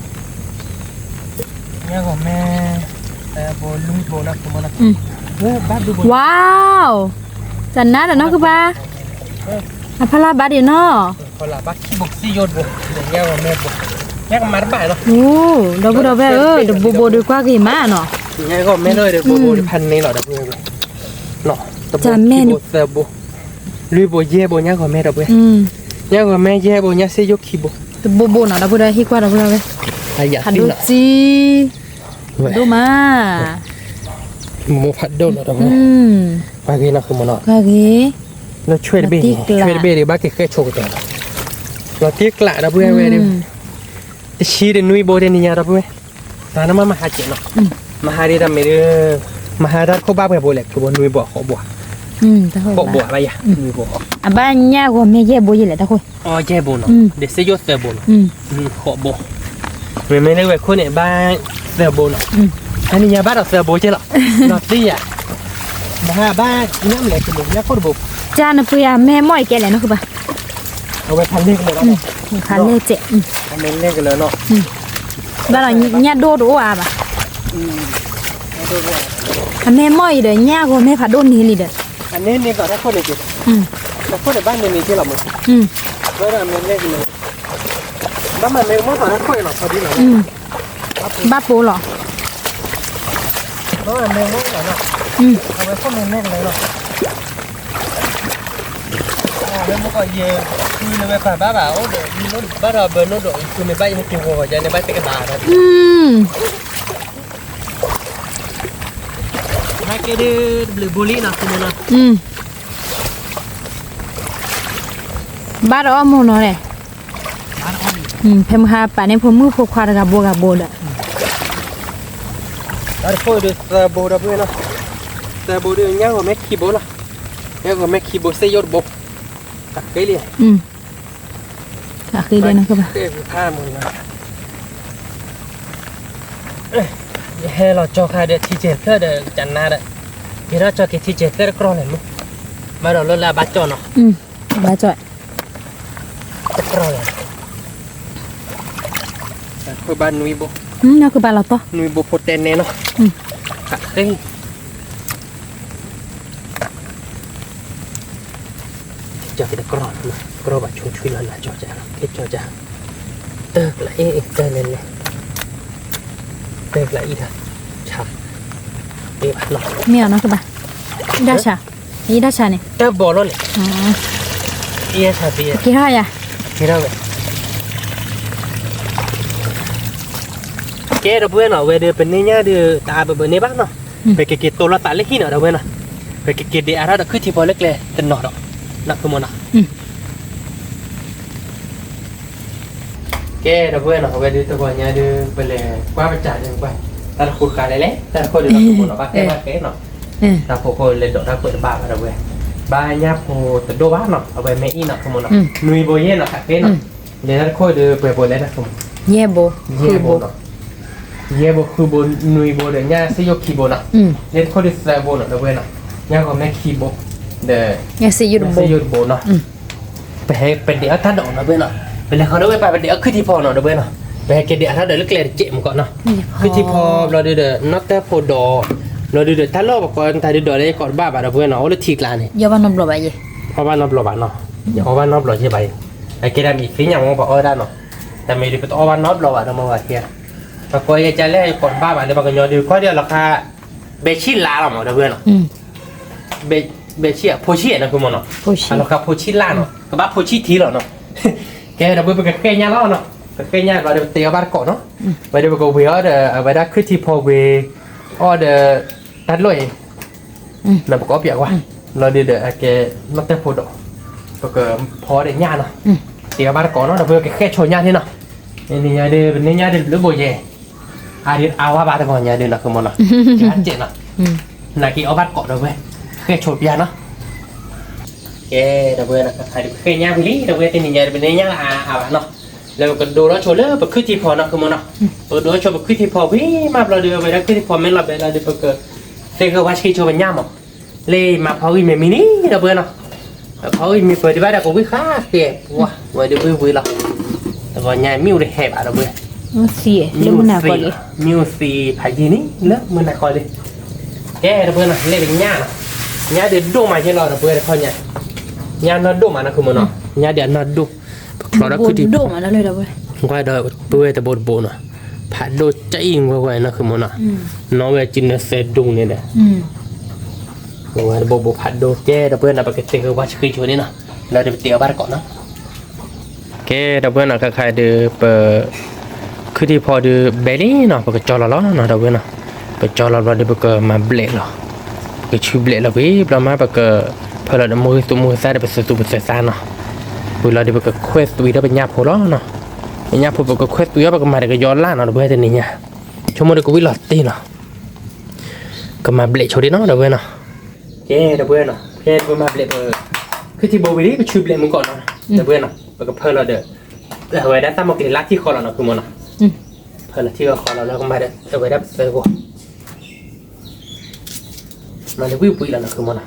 เนี่ยก็แม่โบลุงโบนะคุณมนะบ้านดูโบ ว้าวจันน่าเดี๋ยวน้องคือป่ะ อะพลาบาดิเนาะ คนละบักขี้บุกซี่โยนบุกแย่กว่าแม่บุกแย่กว่ามาบ้านเนาะ โอ้ดอกบัวแว่เดี๋ยวโบดีกว่ากี่มาเนาะ แย่ก็แม่เลยเดี๋ยวโบพันนี้หรอเดี๋ยวเพื่อนเนาะตะโบขี้บุกเสือบุลุยโบแย่โบแย่กว่าแม่เดี๋ยวเพื่อนแย่กว่าแม่แย่โบแย่ซี่ยกขี้บุก โบเนาะดอกบัวฮิกว่าดอกบัวเว้ย อยาก หัด กิน ดู เนาะ จีดูมา หมูผัดโดนเดี๋ยวเพื่อนปากีน่ะคือมันเนาะ กะกี เราช่วยเบย์ช่วยเบย์ดีบ้าเก๋โชว์ตัวเราตีกละเดี๋ยวเพื่อนเว้ยเดี๋ยวจะชี้เดี๋ยวนุ้ยโบเดี๋ยวนี้เดี๋ยวเพื่อนตอนนั้นมาหาเจ้าเนาะมาหาดีทำไม่ได้มาหาด้านเขาบ้าไปโบเล็กคือบนนุ้ยบ่เขาบ่ ตะโห บ่อะไรอ่ะนุ้ยบ่ อ่ะบ้านย่าก็แม่แย่โบยี่แหละตะโห อ๋อแย่บ่เนาะเดี๋ยวเสียยศเสือบ่เนาะขอบ่ไม่ได้เว้ยคนเนี่ยบ้านเสือบ่เนาะอันนี้ยาบ้านเราเสือบ่ใช่หรอเนาะตีอ่ะมาบ้านน้ำเหล็กคือบ่ยาคนบ่ จานน่ะปุยแม่ม้อยแกแหละเนาะคือป่ะ เอาไว้พันเลขเลยเนาะ คันเลเจ พันเลขกันเลยเนาะ บ้านเราย่าโดดอ่ะป่ะแม่ม้อยเด้อย่าก็แม่ผัดโดนนี่ลิเด้อ อันนี้นี่ก็ได้คนเนี่ยแต่คนในบ้านเนี่ยมีที่เราหมดแล้วเราไม่เล่นเลยบ้านมันไม่มั่วต่อทั้งคนหรอกพอดีเลย บ้าโปหรอ บ้านมันไม่มั่วหรอกเนาะเอาไว้คนเล่นเลยเนาะแล้วมันก็เยอะคือในบ้านบ้าโอ้เดี๋ยวมีรถบ้านเราเบอร์รถด้วยคือในบ้านยังกินหัวใจในบ้านเป็นกระดาษนะให้แกดูหรือบุรีนะคุณนะ บ้านเราโมโนเลยเพิ่มหาป่านนี้ผมมือพกควากับโบดอ่ะ แล้วพอดูสบู่ดับเบิ้ลนะสบู่ดูยังก็ไม่ขี้โบละยังก็ไม่ขี้โบเสียยศโบตักเกลี่ย อ่ะคือเดียวนะคือป่ะ เกลี่ยผ้ามึงนะให้เราจอคาเดที่เจ็ดก็เดจันนาเดที่เราจอที่เจ็ดก็กรองเลยมั้งมาเราเลิกละบัดจอเนาะ บ้าจ่อย กรองเลยคือบ้านนุยโบ นั่นคือบ้านเราปะ นุยโบโพเทนเนาะตักเกลี่ยจอที่กรองนะกรองแบบช่วยๆนะจอจ้าคิดจอจ้าละเอ๊ะเลยเด็กละอีท่าชาเอ๊ะหนอ ไม่เอานะคือป่ะได้ชานี่ได้ชาเนี่ย แต่บอลเลยเอ๊ะชาบี กี่ห้าอ่ะ ที่เราเลยแกเราเพื่อนเนาะเวเดเป็นเนี่ยเดือตาเป็นเนี่ยบ้างเนาะไปเก็บตัวละตาเล็กที่เนาะเราเพื่อนเนาะไปเก็บเดี๋ยวเราขึ้นที่พอเล็กเลยแต่หนอเนาะนักขโมยเนาะแกเราเพื่อนเนาะเวเดตัวเนี่ยเดือไปเลยกว่าไปจ่ายยังไปแต่ละคนขายอะไรเลยแต่ละคนเดือดขโมยเนาะบ้างแค่เนาะแต่พอคนเลยโดดเราเปิดบ้านเราเว้ยบ้านเนี่ยพอตัวโดบ้านเนาะเอาไปไม่อีเนาะขโมยเนาะนุยโบเย่เนาะแค่เนาะเดี๋ยวเราค่อยเดือไปโบเลยนะขโมย เย่โบ เย่โบเนาะเย่โบคือโบนุยโบเดี๋ยวเนี่ยซื้อยกคีโบเนาะเล่นค่อยเดือดโบเนาะเราเว้ยเนาะเนี่ยก็ไม่คีโบเดี๋ยว เนี่ยสิยุดโบ ซื้อยกโบเนาะไปให้เป็นเดี๋ยวท่าดอกเราเว้ยเนาะเป็นอะไรเขาเว้ยไปเป็นเดี๋ยวขึ้นที่พอเนาะเราเว้ยเนาะไปให้เดี๋ยวท่าเดี๋ยวเล็กๆเจ็บก่อนเนาะขึ้นที่พอเราเดือดนักแต่พอดอเราเดือดท่าโลกก่อนท่าเดือดเลยก่อนบ้าเราเว้ยเนาะโอ้เลยทีกลาเนี่ย อย่าว่านมหลบไปยี่ เพราะว่านอบหลบเนาะเพราะว่านอบหลบใช่ไหมไอ้เกดมีฟิ้งอย่างมองบอกได้เนาะแต่ไม่ได้เป็นตัวว่านอบหลบเรามองว่าเฮียปรากฏจะเล่นก่อนบ้าอะไรบางอย่างดูก็เดียวราคาเบชิลาเราหมดเพื่อนเนาะเบชิโพชินะคุณมอเนาะราคาโพชิลาเนาะก็บ้าโพชิทีเราเนาะแกเราเบื่อไปกับแกย่าเราเนาะกับแกย่าเราเดี๋ยวเตะบ้านเกาะเนาะไปเดี๋ยวก็เวียเดี๋ยวไปได้ขึ้นที่พอเวอ้อเดี๋ยวตัดลอยเราบอกว่าเปียกว่าเราเดี๋ยวแกนักเตะโพดก็พอเดี๋ยวย่าเนาะเตะบ้านเกาะเนาะเราเบื่อแค่โชว์ย่าที่เนาะนี่ย่าเดี๋ยวเป็นย่าเดี๋ยวหรือโบเย่อาริอาว่าบ้านแต่ก่อนย่าเดี๋ยวเราคือมันเนาะชัดเจนเนาะนากีเอาบ้านเกาะเราเว้ยแค่โชว์ย่าเนาะแกเราเบื่อนะใครแค่ย่าไปลี่เราเบื่อแต่นี่ย่าเป็นย่าอาบ้านเนาะแล้วก็ดูแล้วโชว์เลยไปขึ้นที่พอเนาะคือมันเนาะดูโชว์ไปขึ้นที่พอวิ่งมาเราเดือไปแล้วขึ้นที่พอไม่หลับเลยเราเดือไปเกิดเซ็งก็ว่าชิโชว์เป็นย่ามั้งเลยมาพอวิ่งไม่มีนี่เราเบื่อเนาะพอวิ่งมีเปิดที่บ้านเราก็วิ่งข้าเปียว้าวันเดียววิ่งเราแต่ก่อนย่ามิวได้แหบเราเบื่อสิเรื่องมันหนักกว่าเลย มิวซีพายีนี่เลิกมันหนักกว่าเลยแกเราเบื่อเนาะเล่นเป็นย่าเนาะย่าเดือดดวงมาใช่เราเบื่อเขาเนี่ย ญาณดูมานะคือมันเนาะญาเดี๋ยวนดูเราได้คือที่ โดมาแล้วเลยเราไป ก็ได้ด้วยแต่บดโบนอ่ะผัดดูใจอิงไว้นะคือมันอ่ะน้องเวจินเสดุงเนี่ยเด้อว่าโบผัดดูแก่ดับเบิลนะปกติคือว่าชื่อชวนนี่นะเราเดี๋ยวเตี๋ยวบ้านก่อนนะแก่ดับเบิลนะใครเดือเปคือที่พอเดือเบลลี่เนาะปกติจอละล้อนะดับเบิลนะปกติจอละล้อเดี๋ยวปกติมาเบลล์หรอก็ชื่อเบลล์ละวิประมาณปกติพอเราเดี๋ยวมือใส่เดี๋ยวไปสตูไปใส่ซานเนาะเวลาเดี๋ยวปกติเควสตัวเดี๋ยวเป็นยาพอล้อเนาะยาพอปกติเควสตัวปกติมาเดี๋ยวก็ย้อนล่าเนาะดับเบิลแต่นี่เนี่ยชั่วโมงเดี๋ยวก็วิลล์ตีเนาะก็มาเบลล์ชดเนาะดับเบิลเนาะแก่ดับเบิลเนาะแก่ประมาณเบลล์คือที่โบวิลี่ก็ชื่อเบลล์มึงก่อนเนาะดับเบิลเนาะปกติเพิ่มเราเดี๋ยวเอาไว้ได้ตามมากินลักที่คอเราเนาะคือมันเนาะเพิ่มที่คอเราแล้วก็มาเดี๋ยวเอาไว้ได้เซอร์โบมันจะวิ่งแล้วนะคือมันนะ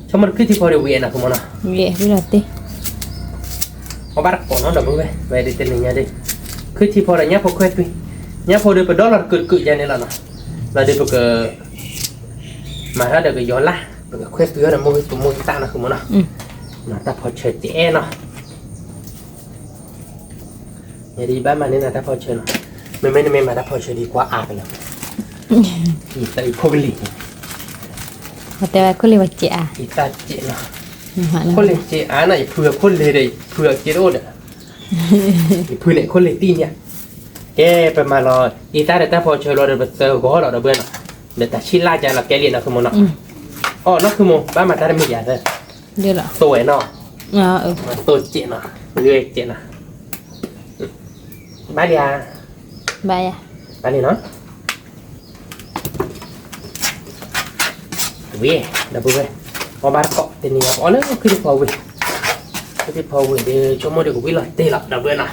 ชั่วโมงคือที่พอเดี๋ยวเวียนนะคือมันนะ เย่พี่ลาเต้ เอาบ้านก่อนเนาะเดี๋ยวมึงไปเดี๋ยวเต็มเลยดิคือที่พอเดี๋ยวเนี่ยพอคุยไปเนี่ยพอเดี๋ยวไปดอลลาร์กึ่งๆอย่างนี้แล้วเนาะแล้วเดี๋ยวก็มาแล้วเดี๋ยวก็ย้อนละเดี๋ยวคุยไปเดี๋ยวมึงตานะคือมันนะนะแต่พอเชิดเจ๊เนาะอย่าดีบ้านมันนี่นะแต่พอเชิดเนาะไม่มาแต่พอเชิดดีกว่าอาไปแล้วอีตาอีโควิลี แต่ว่าคนเลยว่าเจ้า อีตาเจ๊เนาะคนเลยเจ๊อาน่ะเผื่อคนเลยได้เผื่อเจโร่เนี่ยเผื่อเนี่ยคนเลยตีเนี่ยแกไปมารออีตาเดี๋ยวแต่พอเชิดรอเดี๋ยวเซอร์ก็เราเบื่อเนาะเดี๋ยวแต่ชิ้นล่าใจเราแกเรียนนะคือมันเนาะอ๋อนั่นคือมันบ้านมาแต่ไม่อยากเลยเดี๋ยวละ สวยเนาะตัวเจ๊เนาะเรื่อยเจ๊เนาะบ้านเดีย บายอ่ะ บ้านนี้เนาะเว้ยดับเบิ้ลพอบ้านเกาะตีนี้อ๋อแล้วคือที่พอเว้ยคือที่พอเว้ยเดี๋ยวชั่วโมงเดี๋ยวกูวิ่งเลยตีหลับดับเบิ้ลนะ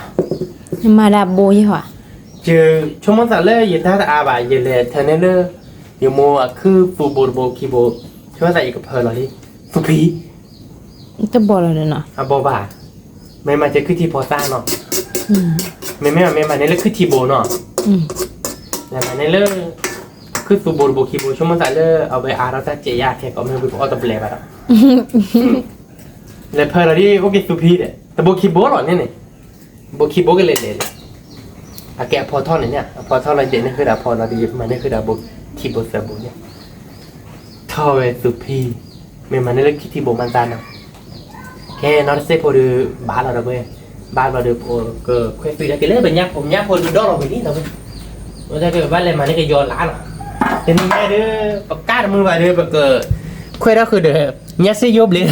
มาดาโบยี่ห้อเจอชั่วโมงสั่งเลยยืนท่าตาบ่ายยืนเลยเธอเนี่ยเลยเดี๋ยวโมอ่ะคือฟูโบโบคีโบชั่วโมงสั่งอีกกับเพลเลยฟูพีจะบอกเลยเนาะอ่ะบบ่าไม่มาจะคือที่พอสร้างเนาะไม่มาเนี่ยเลยคือที่โบเนาะแล้วมาเนี่ยเลยคือฟูโบคีโบชั่วโมงสั่งเลยเอาไปอาร์เราจะเจียแค่ก็ไม่รู้ว่าจะเปลี่ยนไปแล้วเลยเพลที่โอเคฟูพีเนี่ยแต่โบคีโบหรอเนี่ยโบคีโบก็เลยอะแกพอท่อนเนี่ยพอท่อนอะไรเด่นนี่คือดาพอเราดีมันนี่คือดาโบคีโบเซอร์โบเนี่ยท่อเวฟูพีไม่มาเนี่ยเลยคิดที่โบมันจานนะแค่นอร์เซพอดูบ้านเราเว้ยบ้านเราดูพอก็คุยได้กันเลยเป็นยักษ์ผมยักษ์พอดูดอลเราไปนี่เราเว้ยเราจะเกิดบ้านอะไรมานี่ก็ย้อนล้านหรอแต่นี่แม่เด้อประกาศมือมาเด้อประเกิดคุยได้คือเด้อยักษ์เสียยบเลย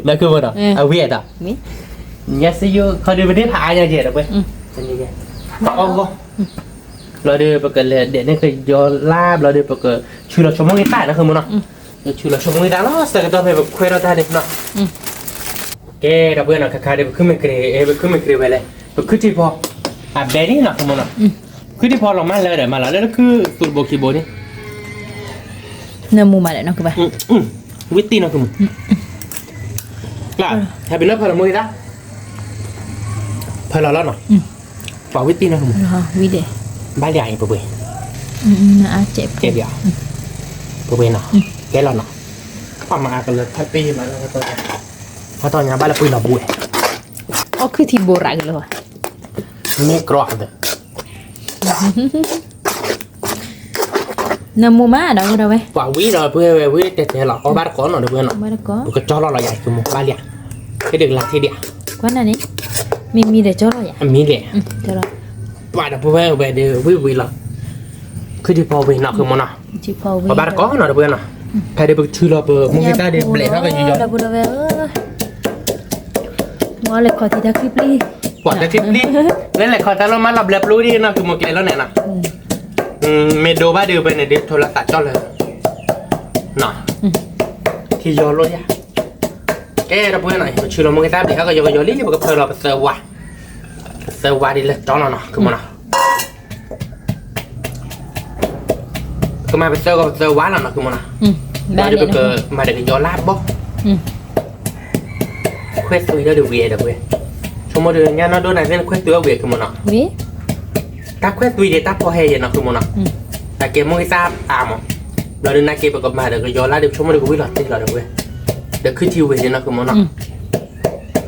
นั่นคือมันอ่ะเอาเวียดอ่ะยักษ์เสียยบเขาดูไปได้ผาอย่างเดียวเราเว้ยเป็นยังไงอ๋อก็เราดูประเกิดเลยเด็กนี่คือย้อนลาบเราดูประเกิดชื่อเราชมมองใต้นะคือมันเนาะชื่อเราชมมองใต้แล้วแต่ก็ต้องไปแบบคุยเราได้เด็กเนาะแกเราเบื่อหนักขาเดี๋ยวขึ้นมาเกลียไปขึ้นมาเกลียไปเลยคือที่พออ่ะเบรนี่นะคือมันเนาะคือที่พอเรามาเลยเดี๋ยวมาแล้วคือสูตรโบคีโบนี่เนื้อหมูมาเลยเนาะคือแบบวิตตี้นะคือมันกล้าถ้าเป็นเรื่องพอเรามือได้พอเราแล้วเนาะฝ่าวิตตี้นะคือมันวิเดบ้านใหญ่ปะเว้ยน่าเจ็บเจ็บอย่างปะเว้ยเนาะแกเราเนาะป้ามากันเลยพัดปีมาแล้วก็พอตอนนี้บ้านเราปุยเราบุ้ยอ๋อคือที่โบราณเลยว่ะไม่กรอบเลยเนื้อหมูมาเดี๋ยวเราไปฝ่าวิเราเพื่อวิแต่เราเอาบ้านก่อนเนาะเดี๋ยวเพื่อนเนาะบ้านก่อนก็จอเราใหญ่คือหมูบ้านเลี้ยให้เด็กหลักที่เดียวกว่านั้นนี่มีแต่จอเราอย่างมีเดียจอเราบ้านเราเพื่อเดี๋ยววิเราคือที่พอวิเนาะคือมันเนาะที่พอวิบ้านก่อนเนาะเดี๋ยวเพื่อนเนาะใครได้ไปชื่อเราเบอร์มึงไม่ได้เดี๋ยวเบลเขาก็ยืนยันว่าเลยขอที่ตะคลิปลี่ว่าตะคลิปลี่นั่นแหละขอถ้าเรามาหลับเล็บรู้ดีนะคือโมเกลแล้วเนี่ยนะเมโดบ้าเดียวไปในเด็กโทรศัพท์จ้อเลยเนาะที่ย้อนรถยาแกเราเพื่อนหน่อยมาชื่อเรามึงไม่ได้เดี๋ยวเขาก็ย้อนลิ้นมันก็เพิ่มเราไปเซอร์วาดีเลยจ้อเนาะคือมันเนาะก็มาไปเซอร์ก็เซอร์วาแล้วเนาะคือมันเนาะมาเดี๋ยวไปเกิดมาเดี๋ยวย้อนลาบบ่คุยตัวเดี๋ยวเวียเดี๋ยวเว้ยชั่วโมงเดียวเนี่ยเราโดนอะไรเนี่ยคุยตัวเวียคือมันเนาะถ้าคุยตัวเดี๋ยวถ้าพอให้เนาะคือมันเนาะแต่เกมมึงไม่ทราบตามอ่ะ เราเดินนักเก็บกับมาเดี๋ยวก็ย้อนละเดี๋ยวชมมาเดี๋ยวก็วิ่งหลับติดเราเดี๋ยวเว้ยเดี๋ยวขึ้นทีวีเนี่ยนะคือมันเนาะ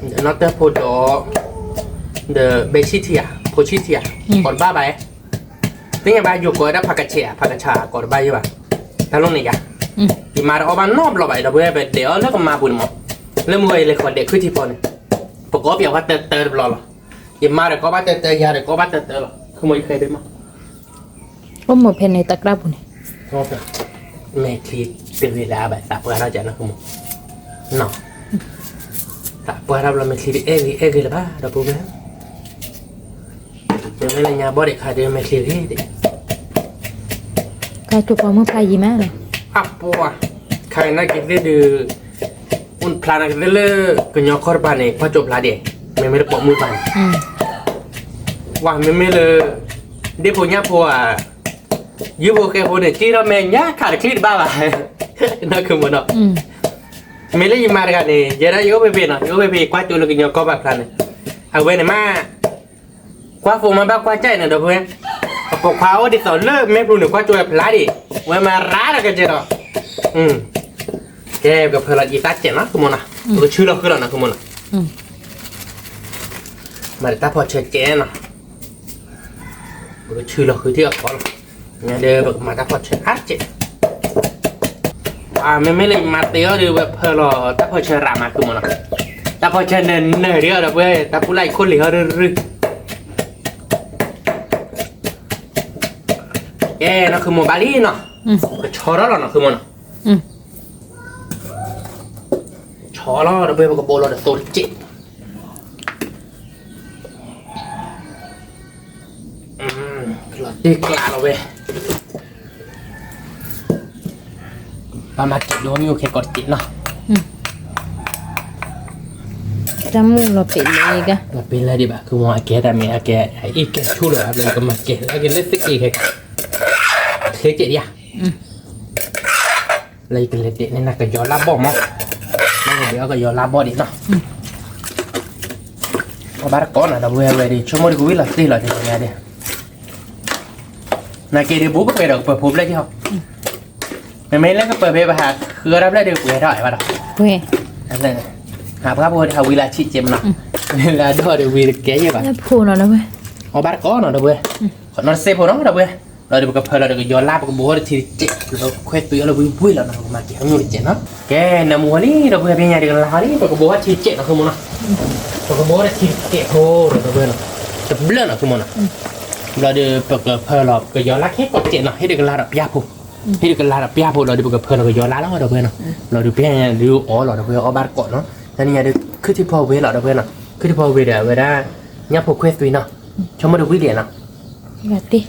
เดี๋ยวนักเตะโพดเดี๋ยวเบชิเทียโพชิเทียก่อนบ้าไปนี่ไงบ้าอยู่ก่อนได้ผักกระเฉดผักกระชาก่อนบ้าใช่ป่ะถ้าลงนี่กันที่มาเอาบ้านนอกเราไปเดี๋ยวเว้ยไปเดี๋ยวแล้วก็มาบุญหมดแล้วมวยเลยคนเด็กขึ้นทีพอเนี่ยประกอบอย่างว่าเตอร์รอหรออย่ามาเดี๋ยวก็บ้าเตอร์ยาเดี๋ยวก็บ้าเตอร์หรอขโมยเคยได้มั้ยก็หมดเพนในตะกร้าบุญ โอเคแม่คลีเป็นเวลาแบบตับเราจะนะคุณเนาะตับเราไม่คลีเอวีเลยป่ะเราพูดแล้วยังไม่เลยยาบอดี้ขาดเดียวไม่คลีที่ดิ ใครถูกความมือพายยี่แม่เลย อ่ะปัวใครน่ากินได้ดูอุ่นพลานักได้เลยก็ยอคอร์บานเองพอจบลาเดไม่ได้ปอกมือปันว่าไม่เลยเดี๋ยวพวกนี้พวกยูโบแกพวกเนี่ยที่เราแม่ยาขาดคลีบ้าไปนั่นคือมันเนาะไม่เลยยิมากันเนี่ยจะได้ยูไปเป็นเนาะยูไปเป็นกว่าตัวเรากินยอคอร์บานพลาเนี่ยเอาไว้เนี่ยมากว่าฟูมาบ้ากว่าใจเนี่ยเดี๋ยวเพื่อนปกเขาดิสอนเลิกไม่พูดหนึ่งกว่าตัวพลาดิไว้มาร้านกันเจเนาะแกกับเพื่อนอีตาเจ๋งนะคือมันนะตัวชื่อเราคือเรานะคือมันนะมาแต่พอเช็คเจนนะตัวชื่อเราคือที่เขาเนี่ยเดี๋ยวมาแต่พอเช็คอาเจไม่เลยมาเตี้ยเดี๋ยวแบบเพื่อนเราแต่พอเช็ครามาคือมันนะแต่พอเช็คเนื้อเดียวเดี๋ยวเว้ยแต่ผู้ไล่คนเหลือรึแกนะคือโมบายลีเนาะชอร์แล้วนะคือมันชอร์แล้วเดี๋ยวไปกับโบเราเดี๋ยวโซนจิกลัดดีกลาเราเว้ยประมาณกี่โลมีโอเคกดจิเนาะจมูกเราเป็นเลยกะเราเป็นอะไรดีบ้างคือว่าแกแต่เมียแกอีกแกชูเลยครับเลยก็มาแกแล้วแกเล่นสกีแกเคยเจ็ดยะเลยกันเลยเด็กนี่นะก็ย้อนลาบ่มั้งแล้วเดี๋ยวก็ย้อนลาบ่ดิเนาะเอาบาร์ก้อนนะเราเว้ยดิชั่วโมงกูวิ่งหลับตีหลับที่ไหนเดียนาเกเดบุกไปดอกเปิดผมเลยที่เขาไม่เล่นก็เปิดเพลงไปหาคือรับได้เดี๋ยวกูให้ได้ป่ะดอกเว้ยนั่นเลยหาภาพวันที่เขาวิลาชิเจมเนาะเวลาดอเดี๋ยววิลเก๋ยังป่ะพูดเนาะนะเว้ยเอาบาร์ก้อนเนาะเราเว้ยขอนอนเซฟเนาะเราเว้ยเราเดี๋ยวกับเพื่อนเราเดี๋ยวย้อนลาบกับบัวที่เจ็บเราคุยตัวเราวิ่งแล้วนะมาเกี่ยวกับเจ็บเนาะแกน้ำมัวนี่เราเพื่อนเป็นยังไงกันล่ะนี่กับบัวที่เจ็บนะคือมันเนาะกับบัวที่เจ็บโหเราเพื่อนเนาะจะเบลอนะคือมันเนาะเราเดี๋ยวกับเพื่อนเราก็ย้อนลาแค่กดเจ็บเนาะให้เด็กลาดับยาพูให้เด็กลาดับยาพูเราเดี๋ยวกับเพื่อนเราก็ย้อนลาแล้วเราเพื่อนเนาะเราเดี๋ยวเพื่อนดูอ๋อเราเพื่อนเอาบาร์ก่อนเนาะแต่นี่เดี๋ยวคือที่พอเวลเราเพื่อนเนาะคือที่พอเวลเดี๋ยวเวลาเนี่ยพอคุยตัวเนาะชมมาดูวิดีโอเนาะแบบดิ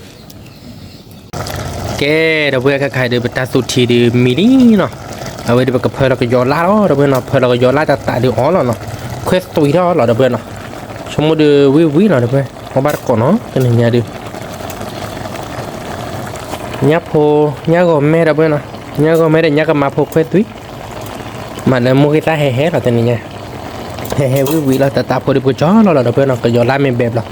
แกเราเพื่อใครเดี๋ยวไปตัดสุดทีเดียวมีนี่เนาะเอาไว้เดี๋ยวกับเพื่อนเราก็ย้อนลาแล้วเราเพื่อนเนาะเพื่อนเราก็ย้อนลาตาเดี๋ยวอ๋อเราเนาะเควสตัวที่เราเพื่อนเนาะชมมาดูวิเราเพื่อนเอาบาร์ก่อนเนาะเป็นอย่างเงี้ยดิเนี่ยพอเนี่ยก็ไม่เราเพื่อนเนาะเนี่ยก็ไม่ได้เนี่ยก็มาพอเควสตัวมาเดี๋ยวมุกิตาเฮ่เราแต่นี่ไงเฮ่วิเราตาพอดีพอจ้อเราเพื่อนเนาะก็ย้อนลาไม่แบบเรา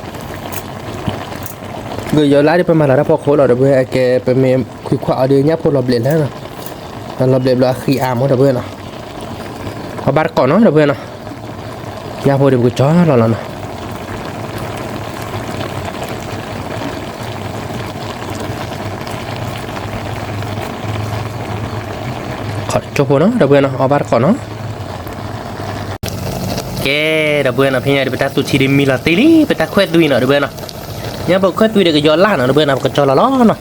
người giờ lái đi bên mà là đã bỏ khổ rồi được bây giờ bên mình khi qua đi nhấp phô lợp liền thế nào lợp liền là khi ám được bây nào họ bắt cỏ nó được bây nào nhấp phô đi cái chó là nào khỏi cho phô nó được bây nào họ bắt cỏ nó cái được bây nào bây giờ đi ta tụt chỉ đi mi là tí đi ta khoét đuôi nào được bây nàoเนี่ยบอกเคยตัวเด็กย้อนล้านนะเพื่อนนะก็จอละล้อเนาะ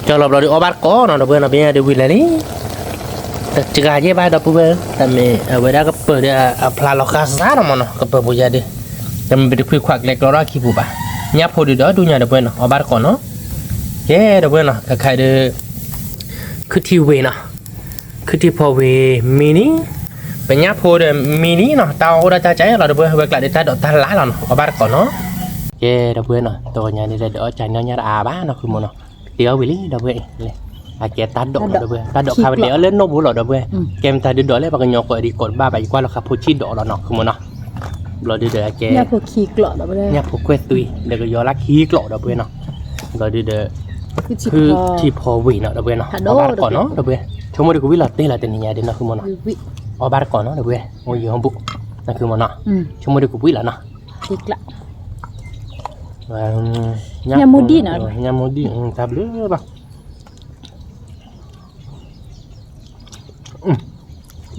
จอละเราเดี๋ยวเอาบาร์ก้อนนะเพื่อนนะเป็นยังเดี๋ยววิ่งเลยนี่แต่จะการเย็บไปดับเพื่อนแต่เมื่อเวลาก็เปิดเดี๋ยวพลาล็อกคาซ่าเนาะเนาะก็เปิดบุญยาดิแต่มันเป็นคุยควักเล็กเราได้ขี้บุบอ่ะเนี่ยพอดีเดี๋ยวดูเนี่ยเดี๋ยวเพื่อนนะเอาบาร์ก้อนเนาะเย้เดี๋ยวเพื่อนนะใครเดี๋ยวคือที่เวนะคือที่พอเวมินิเป็นเนี่ยพอเดี๋ยวมินิเนาะเตาเราจะใจเราเดี๋ยวเพื่อนเวลาเดี๋ยวtaดอกtaล้าเราเนาะเอาบาร์ก้อนเนาะเย้ดับเบิลเนาะตัวนี้เดี๋ยวใจเนื้ออาบ้าเนาะคือมันเนาะเดี๋ยววิลลี่ดับเบิลเลยแกตัดดอกดับเบิลตัดดอกข้าวเดี๋ยวเล่นโน้บุหรอดับเบิลเกมตัดดอกเลยบางอย่างก็ดีกดบ้าไปกว่าเราขับพูชิดดอกเราเนาะคือมันเนาะเราเดี๋ยวแกเนี่ยพวกขี้กลอดับเบิลเนี่ยพวกเควสตุยเดี๋ยวก็ย้อนลักขี้กลอดับเบิลเนาะเราเดี๋ยวคือที่พอวิ่งเนาะดับเบิลเนาะเอาบ้านก่อนเนาะดับเบิล cuma dia kubilah teh lah teninya dia nak ke mana wi oh barco no dia gue oh iya hambuk nak ke mana อืม cuma dia kubilah nah ติกละ nyamudi nah. nyamudi tak boleh lah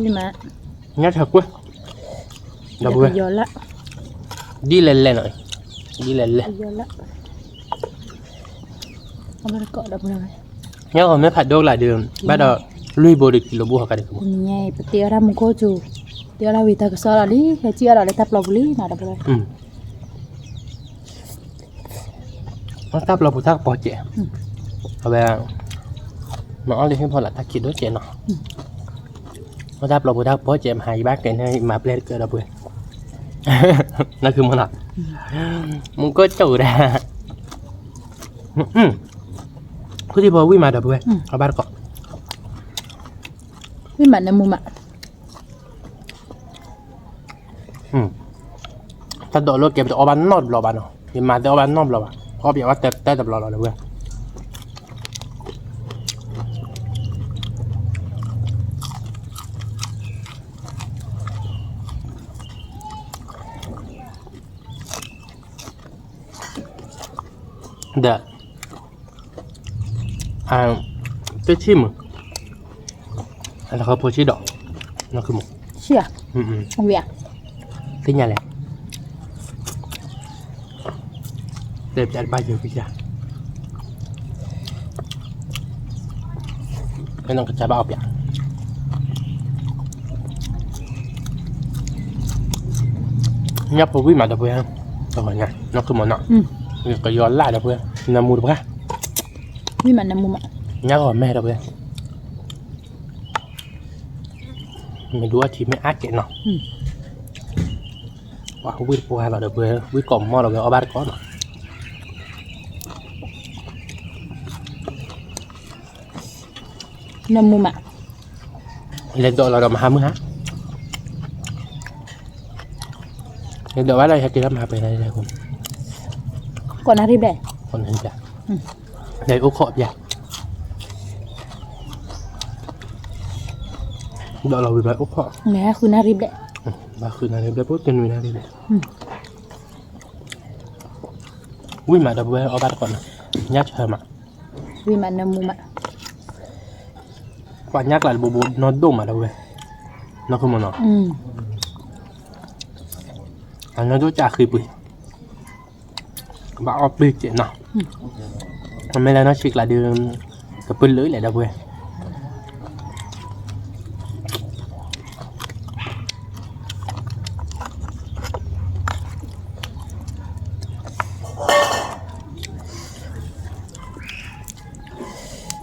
นี่มา nhát thật quá เดี๋ยว dah ไป gue ย้อนละ đi lên lên rồi đi lên ไป lên ย้อนละเอามาเกาะดับเลย nhớ rồi mấy phải đôi lại đường bắt đầu lui bộ được kilo bùa cả được นี่ไงปะเตียรามุโกจูเตียราวิตากสอลลีเฮจิอาราเลตับลอบลีน่าดับเลย nó tắp là bùa thác bỏ trẻ về nó đi thêm thôi là thác chỉ đốt trẻ nó nó tắp là bùa thác bỏ trẻ hai bác cái này mà plei cơ là bùa nóคือมันอ่ะมึงก็จู่ได้คือที่บอกวิ่งมาดับเว้ยเอาบ้านก่อน วิมันน้ำมูมะ ถ้าโดดรถเก็บจะเอาบ้านนอกรอบ้านเนาะยิ่งมาจะเอาบ้านนอกรอบ้านเพราะเดี๋ยวว่าแต่ดับรอเราเว้ยเด้อcái chim là có phô chi đỏ nó cứ một เชี่ยเอาเวีย cái nhà này đẹp chặt bao nhiêu cái cha cái nó cái cha bao bẹ nhấp vào quý mà đập với không rồi nha nó cứ một nọ cái gió lại đập với nằm mù đập ra วิมันน้ำมูมะ nhá rồi mẹ đập với mày đua thì mày ác vậy nọ wow quý qua là đập với quý cổng mò là cái ba có nọ น้ำมูมะ lên đội là đầm 20 hả lên đội đây hay kia làm về đây đây không ก่อนหน้ารีบแดด còn hình dạ đây ốc hộp dạ đội là vì vậy ốc hộp แหม่คือหน้ารีบแดด và khử này để bớt tiền người này đi ui mà đập về ở ba còn nhát chờ mà วิมันน้ำมูมะ quả nhát lại bộ nó đổ mà đập về nó không mà nó อืม nó đốt trả khi bụi bảo bụi chuyện nào mấy là nó chỉ là đưa cái pin lưới lại đập về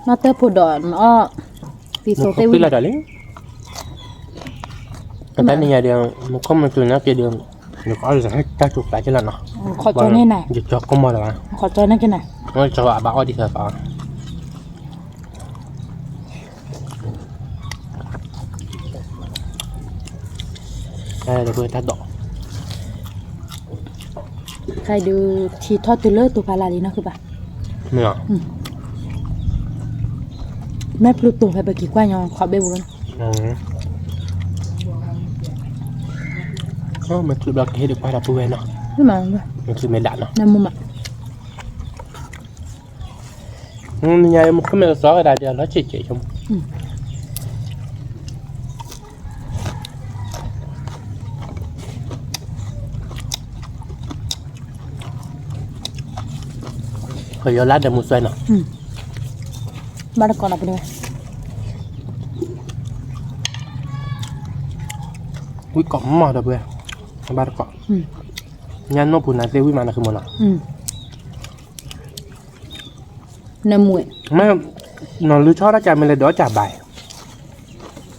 nó tơ phù đỏ nó vì số nó tê không vi biết là đợi lính cái tay này nhà đường một không mà từ nó kia đường được có là hết các chục tại trên lần nó ขอจอยแน่ไหน giật cho không mò là ขอจอยแน่แค่ไหน nó cho bà bảo đi thờ phở đây là vừa ta đổ ใครดูทีทอดตุลเลอร์ตัวพาราลีนะคือปะ nữa แม่พลูตัวให้ไปกี่กว่ายองขอเบบุลนะ mình chụp được cái được quay đập vừa nó ไม่มาเลย mình chụp mệt đạn nó น้ำมูมะ nhà em không biết rõ cái đại giờ nó chỉ trong hồi giờ lát được một xoay nọ บ้านก่อนเอาไปเลย quý cổng mò đập vừa ba cọ nhà nó phun này tiêu quý mà là không một nọ น้ำมู mấy nó lưới chó đã trả mình là đó trả bài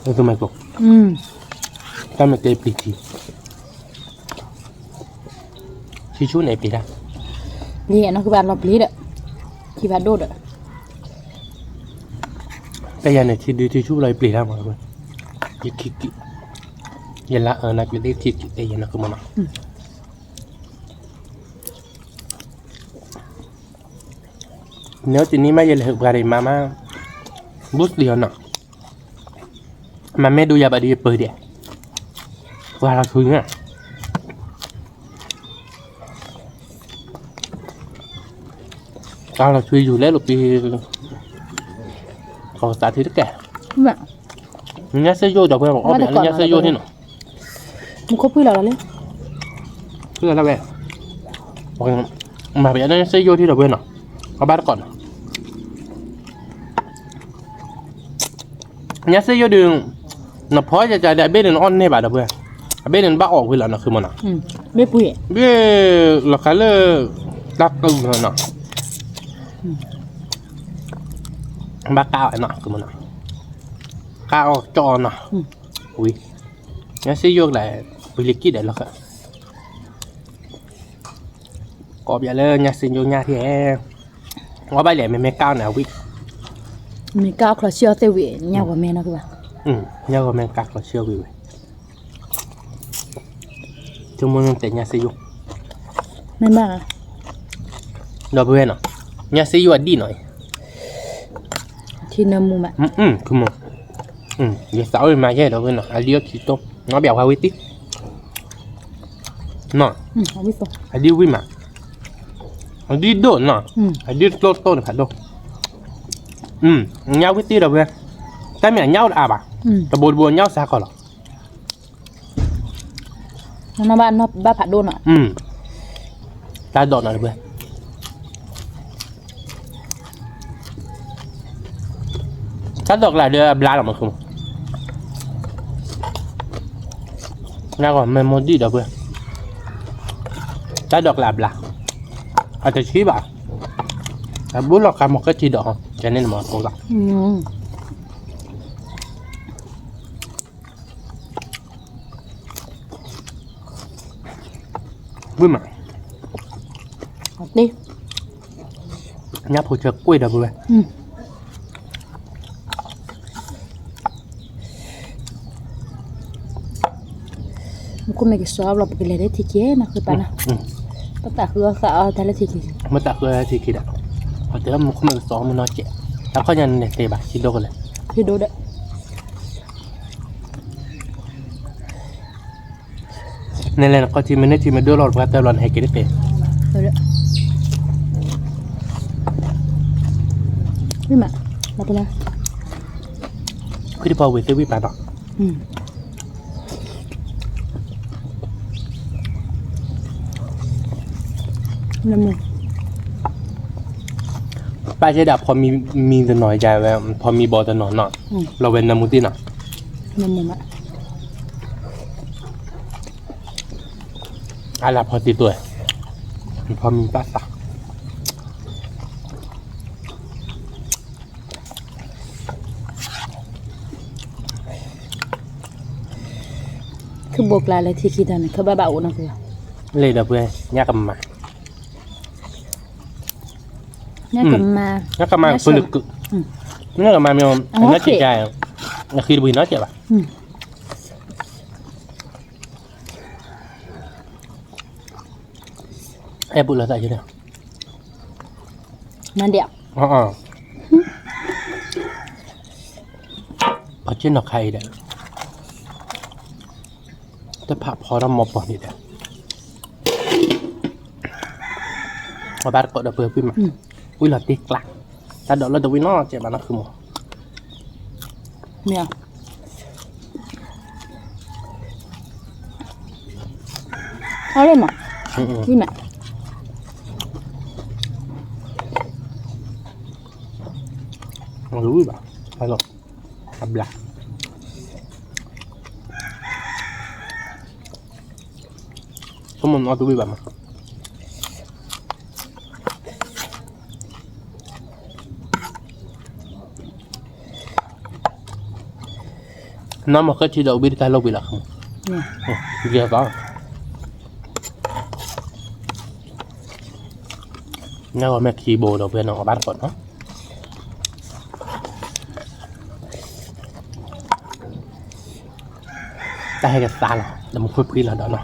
rồi tôi mày cục อืม ta mày tê bịt chi chú này bịt ra นี่อันนั้นคือบ้านเราปลีดอะที่บ้านโดดอะ cái nhà này thì đi chi chú lấy bịt ra mọi người cái kiki giờ là ở này cái đi thịt cái nhà nó không mà nếu chị ní mấy giờ là hữu gà thì mà bút điều nọ มันไม่ดูยาบดีเปิดเดียว่าเราคุยเนี่ยตอนเราคุยอยู่แล้วลูกปีขอสาธิตแก แบบ เนี่ยเซโยเดี๋ยวเพื่อนบอกอ๋อเป็นเนี่ยเซโยที่หนู มึงคบพี่เราแล้วเลย เพื่อนแล้วแม่บอกมาเป็นเนี่ยเซโยที่เดี๋ยวเพื่อนเนาะเอาบ้านก่อนเนี่ยเซโยดึงน่ะพอจะได้เบ็ดอ่อนเนี่ยบาดเพื่อนเบ็ดบ้าออกเพื่อนแล้วนะคือมันอ่ะ ไม่ปุ้ย เบ้หลักการเลยรักตึงเลยเนาะบ้าก้าวไอ้เนาะคือมันเนาะก้าวจอเนาะอุ้ยเนี่ยเซโยกแหละไปลิกิดได้แล้วค่ะกอบอย่าเลยเนี่ยเซโยเนี่ยที่แอว่าใบแหลมไม่ก้าวแนววิ มีก้าวคลาเชียเตวีเนี่ยว่าแม่นะคือว่า เนี่ยก็แมงกักเราเชื่อวิวจมูกมันแต่เนี่ยเซโย แม่บ้า เราไปเว้นเนาะเนี่ยเซโยอดีหน่อย ที่เนื้อมูมะ คือมึงเดี๋ยวสาวมาแย่เราเว้นเนาะอันเดียวคิดโตน้องเบียวพาวิติเนาะ เอาวิโต อันเดียววิมาอันเดียวโดนเนาะอันเดียวโตโตเนี่ยผัดโดเนี่ยวิติเราเว้นแต่เมียเนี่ยอ่ะบ่ะแต่บัวเนี่ยซาก่อนหรอ น้องบ้านนอกบ้านผัดโดนอ่ะ ตาดอกหน่อยเว้ยตาดอกหลายเดือนบลาหรอมันคือแล้วก็มันโมดี้เด้อเว้ยตาดอกหลายบลาอาจจะชี้บ่ะแต่บุญหลอกคำมันก็ชี้ดอกจะเน้นมาโกละวิ่งมา đi เนี่ยผู้เชื่อกล้วยเด้อเว้ย cũng mấy cái xóa lọc cái này đấy thì chế nóคือปะนะตั้งแต่คือเขาเอาแต่ละทีกี่ มันตักคือที่คิดอ่ะพอเจอมันก็มันสองมันน้อยเจ๊แล้วก็ยังเนี่ยเตะบ่ะคิดดูกันเลย พี่ดูได้ ในเรื่องก็ที่มันเนี่ยที่มันดูหลอดว่าแต่หลอดให้กินได้เป็น ดูได้พี่มามาตัวละ คือที่พอเวทีวิปาต่อน้ำมือ ป้าเจดับพอมีแต่หน่อยใจไว้พอมีบอแต่หนอนเนาะเราเว้นน้ำมุติเนาะ น้ำมือมะ อะไรพอตีตัวพอมีป้าสัก คือบวกลายอะไรที่คิดอันนี้คือบ้าๆนะคือ เลยเด้อเพื่อนยากกันมา เนี่ยกับมา ยากกันมาฝึกกึเนี่ยกันมามีน่าจิตใจน่าคือบุญน้อยเจ็บอ่ะไอ้บุญเราใส่ยังไง มันเดียว อ๋อเอาเช่นดอกไข่เด้อแต่ผักพอเราหมอปอนี่เด้อมาบ้านก็เด้อเพื่อนพี่มาอุ้ยเราตีกลักแต่ดอกเราจะวิ่งนอกเจ็บมันนะคือหมอ เนี่ยเอาเลยมั้งพี่มา มันรู้ป่ะไปหรอกอับละสมมติเอาตัววิบัติมาน้ำมันก็ชีดอกบิดตายลงไปละครับเกี่ยวกับนี่ก็แม่คีโบดอกเพื่อนน้องบ้านก่อนเนาะแต่ให้กับตาเราแต่มันคุยพี่เราเนาะ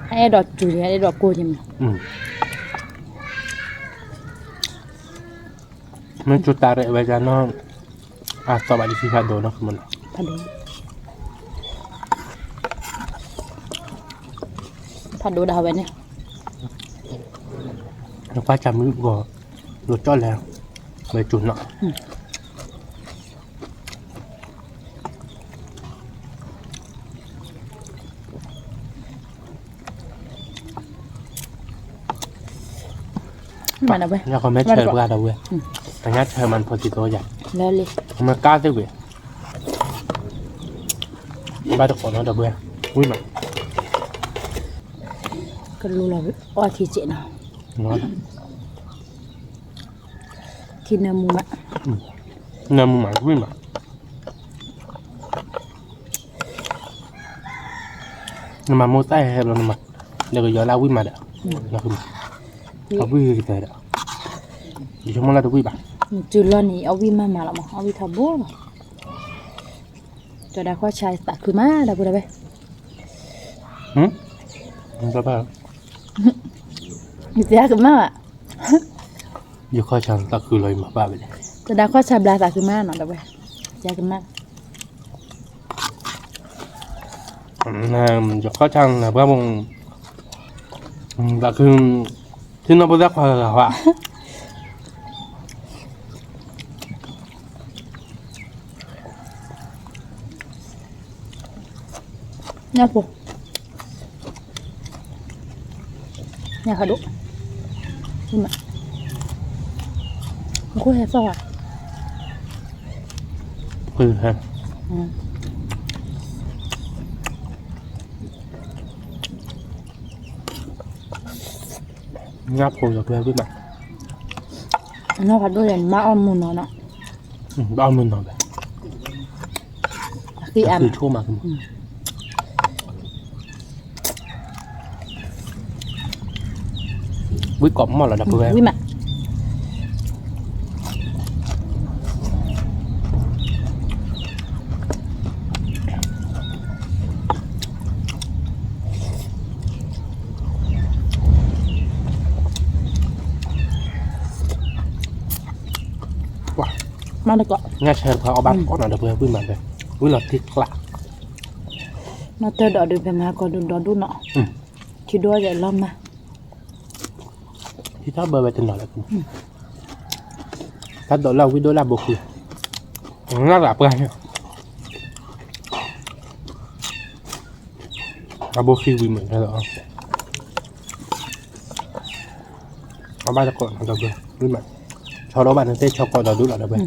ไอ้ดอกจุ๋ยไอ้ดอกกูจิม มันจุดตาเระไว้กันเนาะต่อไปที่พาโดเนาะคือมัน ผัดดูดาวไว้เนี่ย แล้วก็จำมือก็รถจอดแล้วไปจุดเนาะมันเอาไป แล้วก็ไม่เชิญพวกเราเว้ยแต่งั้นเชิญมันพอติโตใหญ่ แล้วเลย มันกล้าได้เว้ยบ้านตะโกนเนาะเด้อเว้ยอุ้ยมัน ก็รู้แล้วอ้อที่เจนะ เนาะ ที่เนื้อมูมะ เนื้อมันหมาอุ้ยมันน้ำมันโม่ใต้ให้เราน้ำมันเดี๋ยวก็ย้อนเราวิ่งมาเด้อนะคือเขาวิ่งกันเด้ออยู่ชั่วโมงละตัววิ่งบ้าง จุลนี่เอาวิมาแล้วมั้งเอาวิทับบัวจะได้ข้อชายตัดคือมาได้ปุ๊บได้ไหม มันก็แบบ มีเสียคือมาอ่ะ อยู่ข้อชังก็คือเลยมาบ้าไปเลย จะได้ข้อชายบลาตัดคือมาหน่อยได้ไหมเสียคือมา อยู่ข้อชังนะเพื่อนมึงก็คือที่น้องพูดได้ความเหรอวะ เนี่ยปุ๊เนี่ยค่ะดุนี่มามันคู่แค่ซอส คือฮะงับผมกับเพื่อนพี่มา อันนั้นผัดด้วยอย่างมาเอามูนเนาะ เอามือหน่อยไป คืออัน คือชั่วมากวิกรอบหมดแล้วนะเพื่อน วิมา ว้า มาเลยก่อน ง่ายเชิญเขาเอาบ้านก่อนหน่อยเพื่อนพี่มาเลยวิหลอดที่กละ มาเตอดอดูไปมาก่อนดูดอดูเนาะคิดด้วยอย่าล้อมมา ที่ถ้าเบอร์ไปจนหน่อยแล้วคุณถ้าโดนเราวิโดนเราบุกคือน่าหลับกันเราบุกคือวิเหมือนกันเหรอเอาบ้านตะโกนของเราเพื่อนวิเหมือนชาวบ้านนั่นเต้ชาวก่อนเราดูหรอเพื่อน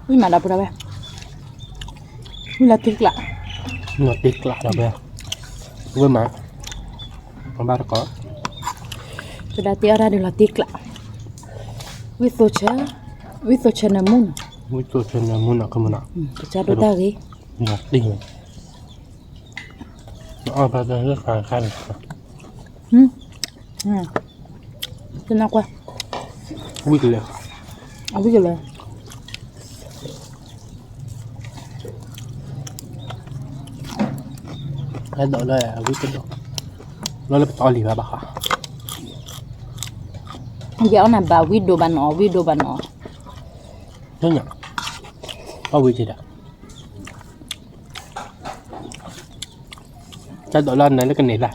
วิมาดับปุ๊บได้ไหมวิลาติกละ หนวดติดกละเราเพื่อนวิเหมือนเอาบ้านตะโกน จะได้เตี้ยอะไรดูลาติกละวิโซเชนามุน วิตัวเชนมุนอ่ะคือมันอ่ะ จะดูได้กี่ หนักดิ่งเอาไปจะเลือกขายเลย เป็นนักว่า วิ่งเลย เอาวิกันเลย แล้วโดนเลยอ่ะวิ่งกันโดนแล้วเราไปต่อหลีมาบ้าค่ะ เดี๋ยวน่ะบ่าวิดดูบันอ๋อวิดดูบันอ๋อ เรื่องอย่างก็วิ่งจีดอ่ะจะโดนร้อนนั้นแล้วกันไหนล่ะ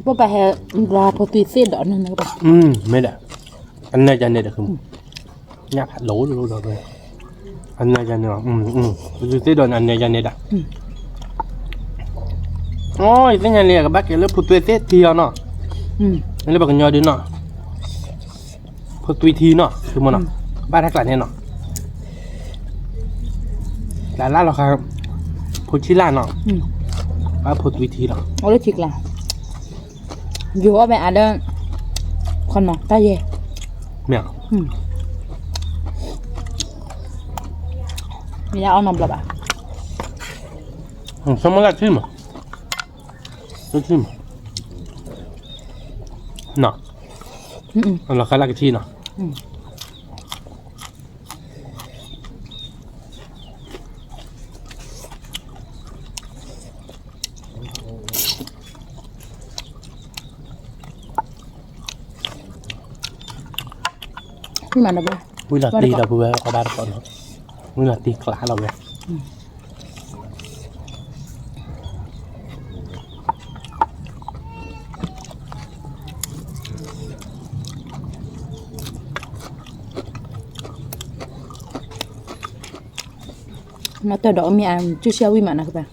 พวกไปให้รอพอตีเส้นดอกนั่นนะป่ะ ไม่ได้อันนี้จะเนี่ยเด็กคือเนี่ยผัดโหลรู้เลยอันนี้จะเนี่ยดูสิโดนอันนี้จะเนี่ยด่ะโอ้ยเป็นยังไงกับบ้านแกเลิกพูดตัวเสียทีเนาะนี่บอกกันยอดดีเนาะพูดตัวทีเนาะคือมันเนาะบ้านทักหลานเนี่ยเนาะหลานล่าเราครับพูดชิล่าเนาะบ้านพูดตัวทีเนาะ เอาเลยทิกละอยู่ว่าไปอ่านเด้อคนเนาะตาเย่ เนี่ย มีแล้วเอานมแบบอ่ะ สมมติว่าชื่อมั้ยชื่อมั้ยเนาะ เราคัดลากที่เนาะพี่มันดับเบิ้ล วิลาตีเราเบื่อเอาบ้านก่อนเนาะวิลาตีคลาเราเว้ยnó từ đó mẹ chú xeo win mà nè các bạn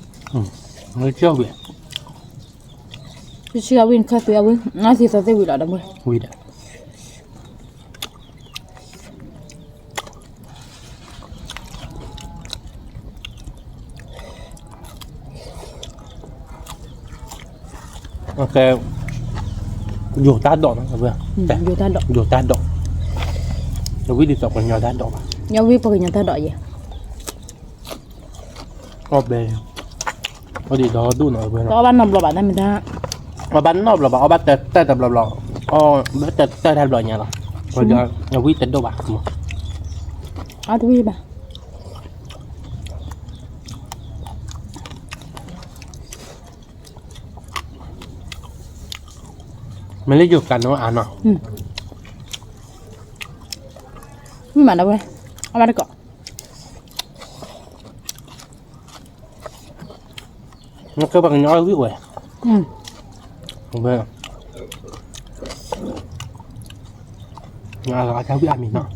nó chưa vậy chú xeo win khai phê win nói thì sao thế win đó đâu mới vi đã ok dù ta đỏ nó vừa dù ta đỏ nó vi đi tập còn nhỏ ta đỏ nhau win bao nhiêu ta đỏ vậy ở bên ở đi đó đủ nữa bên có bán nằm lò bạn đây mình ta mà bắn nộp là bảo bắt tê tập lò bắt tê tham lò nhà rồi rồi giờ nhà quý tính đâu bạc mà thôi bà mình lấy dục cảnh nó ăn nào win mà đâu đây ở bán cọ nó cơ bằng nhỏ quý rồi không biết là cháu biết ăn mình nào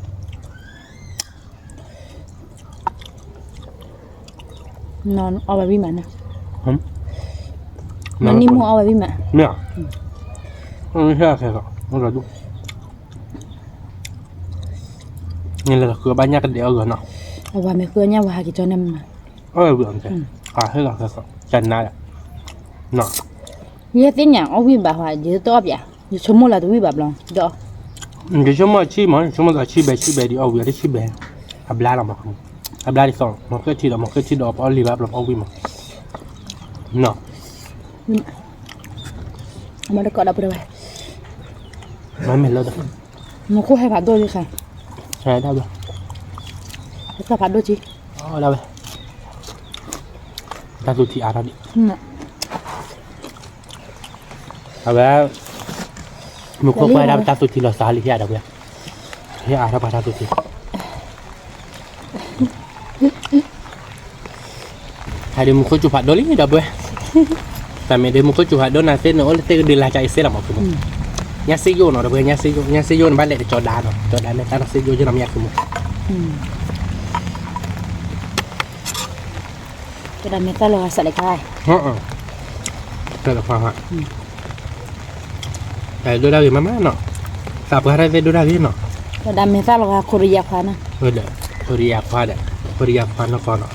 nó ở bài win mà nè không mình đi mua ở bài win mà nè không biết sao nó là đúng nên là cửa ba nhà cái đeo rồi nào ở bài mẹ cửa nhau và hai cái cho nem mà vừa thế hết là cái chân này nè như thế nhà ở win bà hoài như tôi vậy như số một là tôi win bà lòng đó cái số mà chi là chi bé đi over đi chi bé abla làm không abla đi xong một cái chi đó ở live làm over mà nè mà nó cọ đâu rồi nói mình lâu rồi nó không hay phạt đôi chứ sao hay đâu rồi sao phạt đôi chứ đâu rồi ta tụt thì đi अब मुझको कोई राम तातु थी लो साली क्या डबे ये आ रहा बता तो थी hari मुझको चुपा डोली नहीं डबे tapi dia मुझको चुपा डो ना से न ओले ते de la cai se la mo kumu nya se yo no डबे nya se yo balik de codan ne tanah se yo je nam yak kumu cái đàn meta lo sợ lại cái Rất là khoa học. Đôi đau gì mà má nó. Tập cái này đôi đau gì nó. cái đàn meta lo Korea khoa nè. Korea khoa nó còn nó.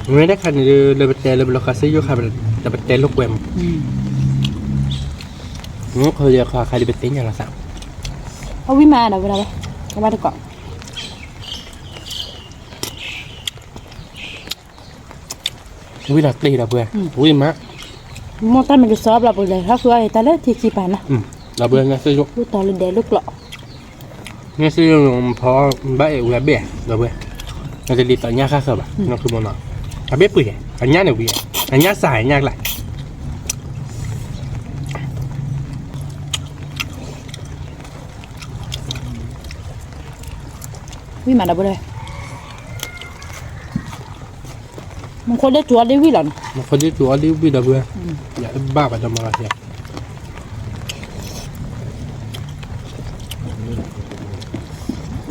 Người đấy khăn lebih lebih lokasi juga kan dapat teluk wem. Nó Korea khoa khai lebih tinggi lah sao. Không biết mà đâu đây. Các bạn được cọ. Ui là tì là vừa. Ui má. Một tay mình được xóa là vừa khác vừa ta lấy thì chỉ bàn nè. Là vừa nghe sử dụng. Lúc to lên để lúc lọ. Nghe sử dụng phó bãi là bể là vừa. Nó sẽ đi tới nhà khác rồi. Nó cứ muốn nói. Biết bể. Ở nhà này bể. Ở nhà xài nhà lại. Vì mà đâu đây. Mình có để chúa đi vì lần. Nó có để chúa đi vì là vừa. Dạ ba bà cho mà là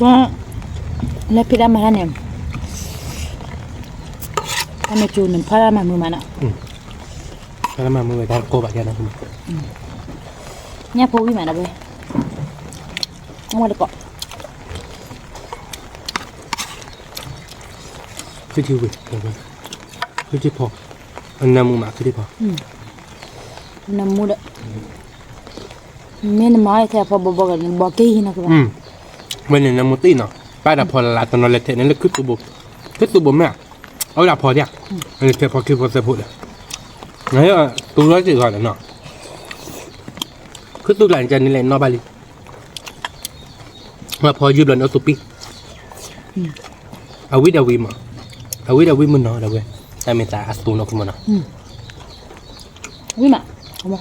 Có lấy pizza mà nè. Anh ấy chụp nên pizza mà mua mà nè. Pizza mà mua người ta cô bảo cho nó. Nhà phố vì mà đâu đây. Không có được cọ. Cứ chiêu về. Cứ chiêu phò. Anh Nam mua mà cứ đi phò. Nam mua đấy. Mình nói theo phò bỏ kỹ nè các bạn. Bên này là một tí nào. Ba đạp phò là tao nói là thế nên là cứ tụ bột. Cứ tụ bột mẹ. Ở đạp phò đi à? Anh theo phò kia phò sẽ phụ được. Đấy là tụ nói gì gọi là nó. คือตุกหลังจากนี้แหละนอบาลีมาพอยืมหลังเอาตุปิเอาวิดาวิมเอาวิดาวิมุนเนาะเดี๋ยวเว้ยแต่ไม่ตาอัสตูนอคือมันเนาะ วิมาเอามา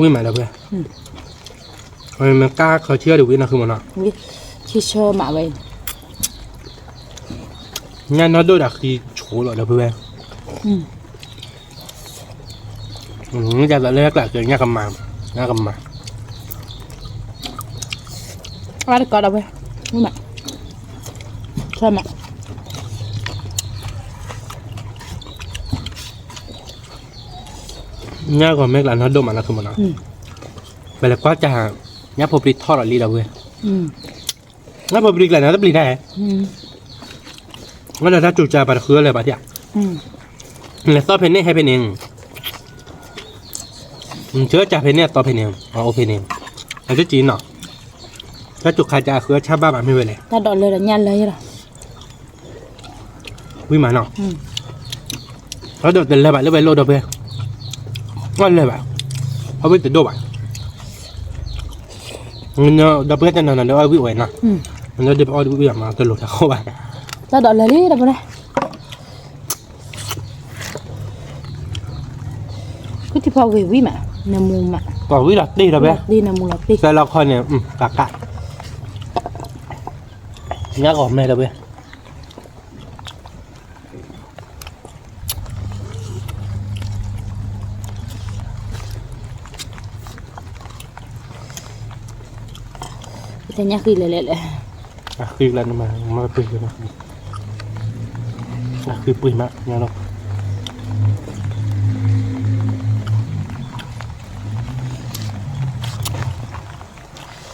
วิมาเดี๋ยวเว้ยมันกล้าเขาเชื่อเดี๋ยววินะคือมันเนาะ วิที่เชื่อมาไว้ งั้นnó đôi đặc thì chủ rồi đâu vậy giờ là lấy lại cái nhà cầm mà บาร์กอดเอาไปวิมาเชื่อมา nhà còn mấy là nó đôi mà nó không mà nó vậy là quá chả nhà phổ bị thọ rồi đi đâu vậy nhà phổ bị là nó bị này nó là ta chủ trà bà khứaเลยbà thiệt là toเพนเน่ให้เพนเองเชื้อจ่าเพนเน่ต่อเพนเองอ๋อโอเพนเองแต่จะจีนเนาะถ้าจุกใครจะคือชาบ้าแบบไม่เว้ยเลย ถ้าดอดเลยละยันเลยล่ะ วิ่งมาเนาะแล้วโดดเดินเลยแบบเรื่อยๆโลดเดินไปงั้นเลยแบบเขาวิ่งติดโดดแบบงั้นเนาะดับเบิลจะนอนเดี๋ยวเอาวิ่งไว้นะงั้นเดี๋ยวเอาวิ่งมาตลอดเข้าไป ถ้าดอดเลยนี่ดับเลยคือที่พอวิมานามูมา ต่อวิ่งหลักตีเราไป ดีนามูลักตี แต่เราคอยเนี่ยกะกะงักออกแม่เราไปแต่เนี่ยคือเละๆเลย คือแล้วมาปุยกันนะคือปุยมากเนี่ยเรา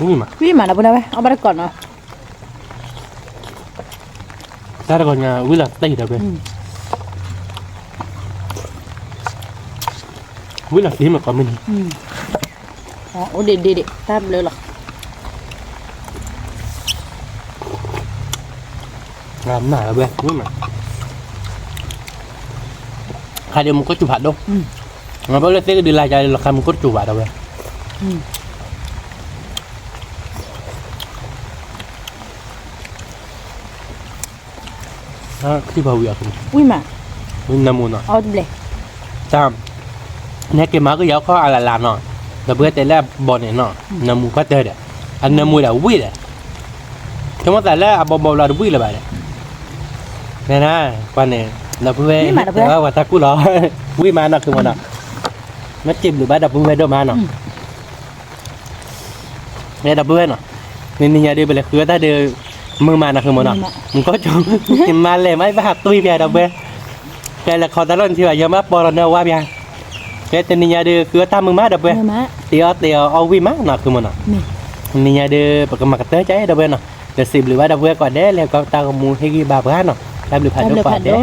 วิมาดับเลยเอาบาร์กอดเนาะ ถ้าเราเนี่ยวิ่งหลักตีเราไปวิ่งหลักตีมันก็ไม่ดี อ๋อโอ้เด็ดตามเลยหรอ งามหนาเราไปวิ่งมาใครเดียวมันก็จุบผัดด้วยงั้นพอเราเต้ก็ดีลายใจเราใครมันก็จุบผัดเราไปที่บ่าวอยาก วิมา วิ่งน้ำมูนอ่ะ เอาเลย ตามเนี่ยเกมมาก็ยาวข้ออะไรล่ะเนาะแต่เพื่อแต่แรกบอลเนี่ยเนาะน้ำมูก็เจอเด็ดอันน้ำมูเดี๋ยววิ่งเลยทั้งหมดแต่แรกบอลเราวิ่งเลยไปเนี่ยนะวันนี้เราเพื่อแต่ว่าตะกู้หรอวิ่งมาเนาะคือมันเนาะไม่จิ้มหรือบ้าดับเพื่อด้วยมาเนาะเนี่ยดับเพื่อเนาะนี่เนี่ยเดี๋ยวไปเลยคือถ้าเดี๋ยวมือมานะคือมันเนาะมันก็จมมาเลยไม่บ้าตุ้ยเบียร์ดับเบิ้ลแต่ละครตะล่อนที่ว่าเยอะมากปอร์เนอร์ว่าเบียร์แต่ตัวนี้เดี๋ยวคือตามมือมาดับเบิ้ลเตียวเอาวิ่งมาเนาะคือมันเนาะนี่เดี๋ยวปกติเตอร์ใจดับเบิ้ลเนาะเดี๋ยวสิบหรือว่าดับเบิ้ลก่อนเด้แล้วก็ตามมูให้กี่บาทเพื่อนเนาะตามหรือผ่านด้วยก่อนเด้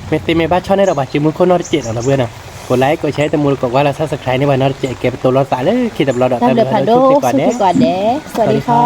เมติเมบ้าชอบในดอกบาจิมุนคนนอร์เจ็ดดับเบิ้ลเนาะกดไลค์กดแชร์แต่มูลกดว่าเราซับสไครต์ในวันนอร์เจ็ดเก็บตัวรอดสายเลยคิดดับรอด ตามเลยผ่านด้วยก่อนเด้สวัสดีค่ะ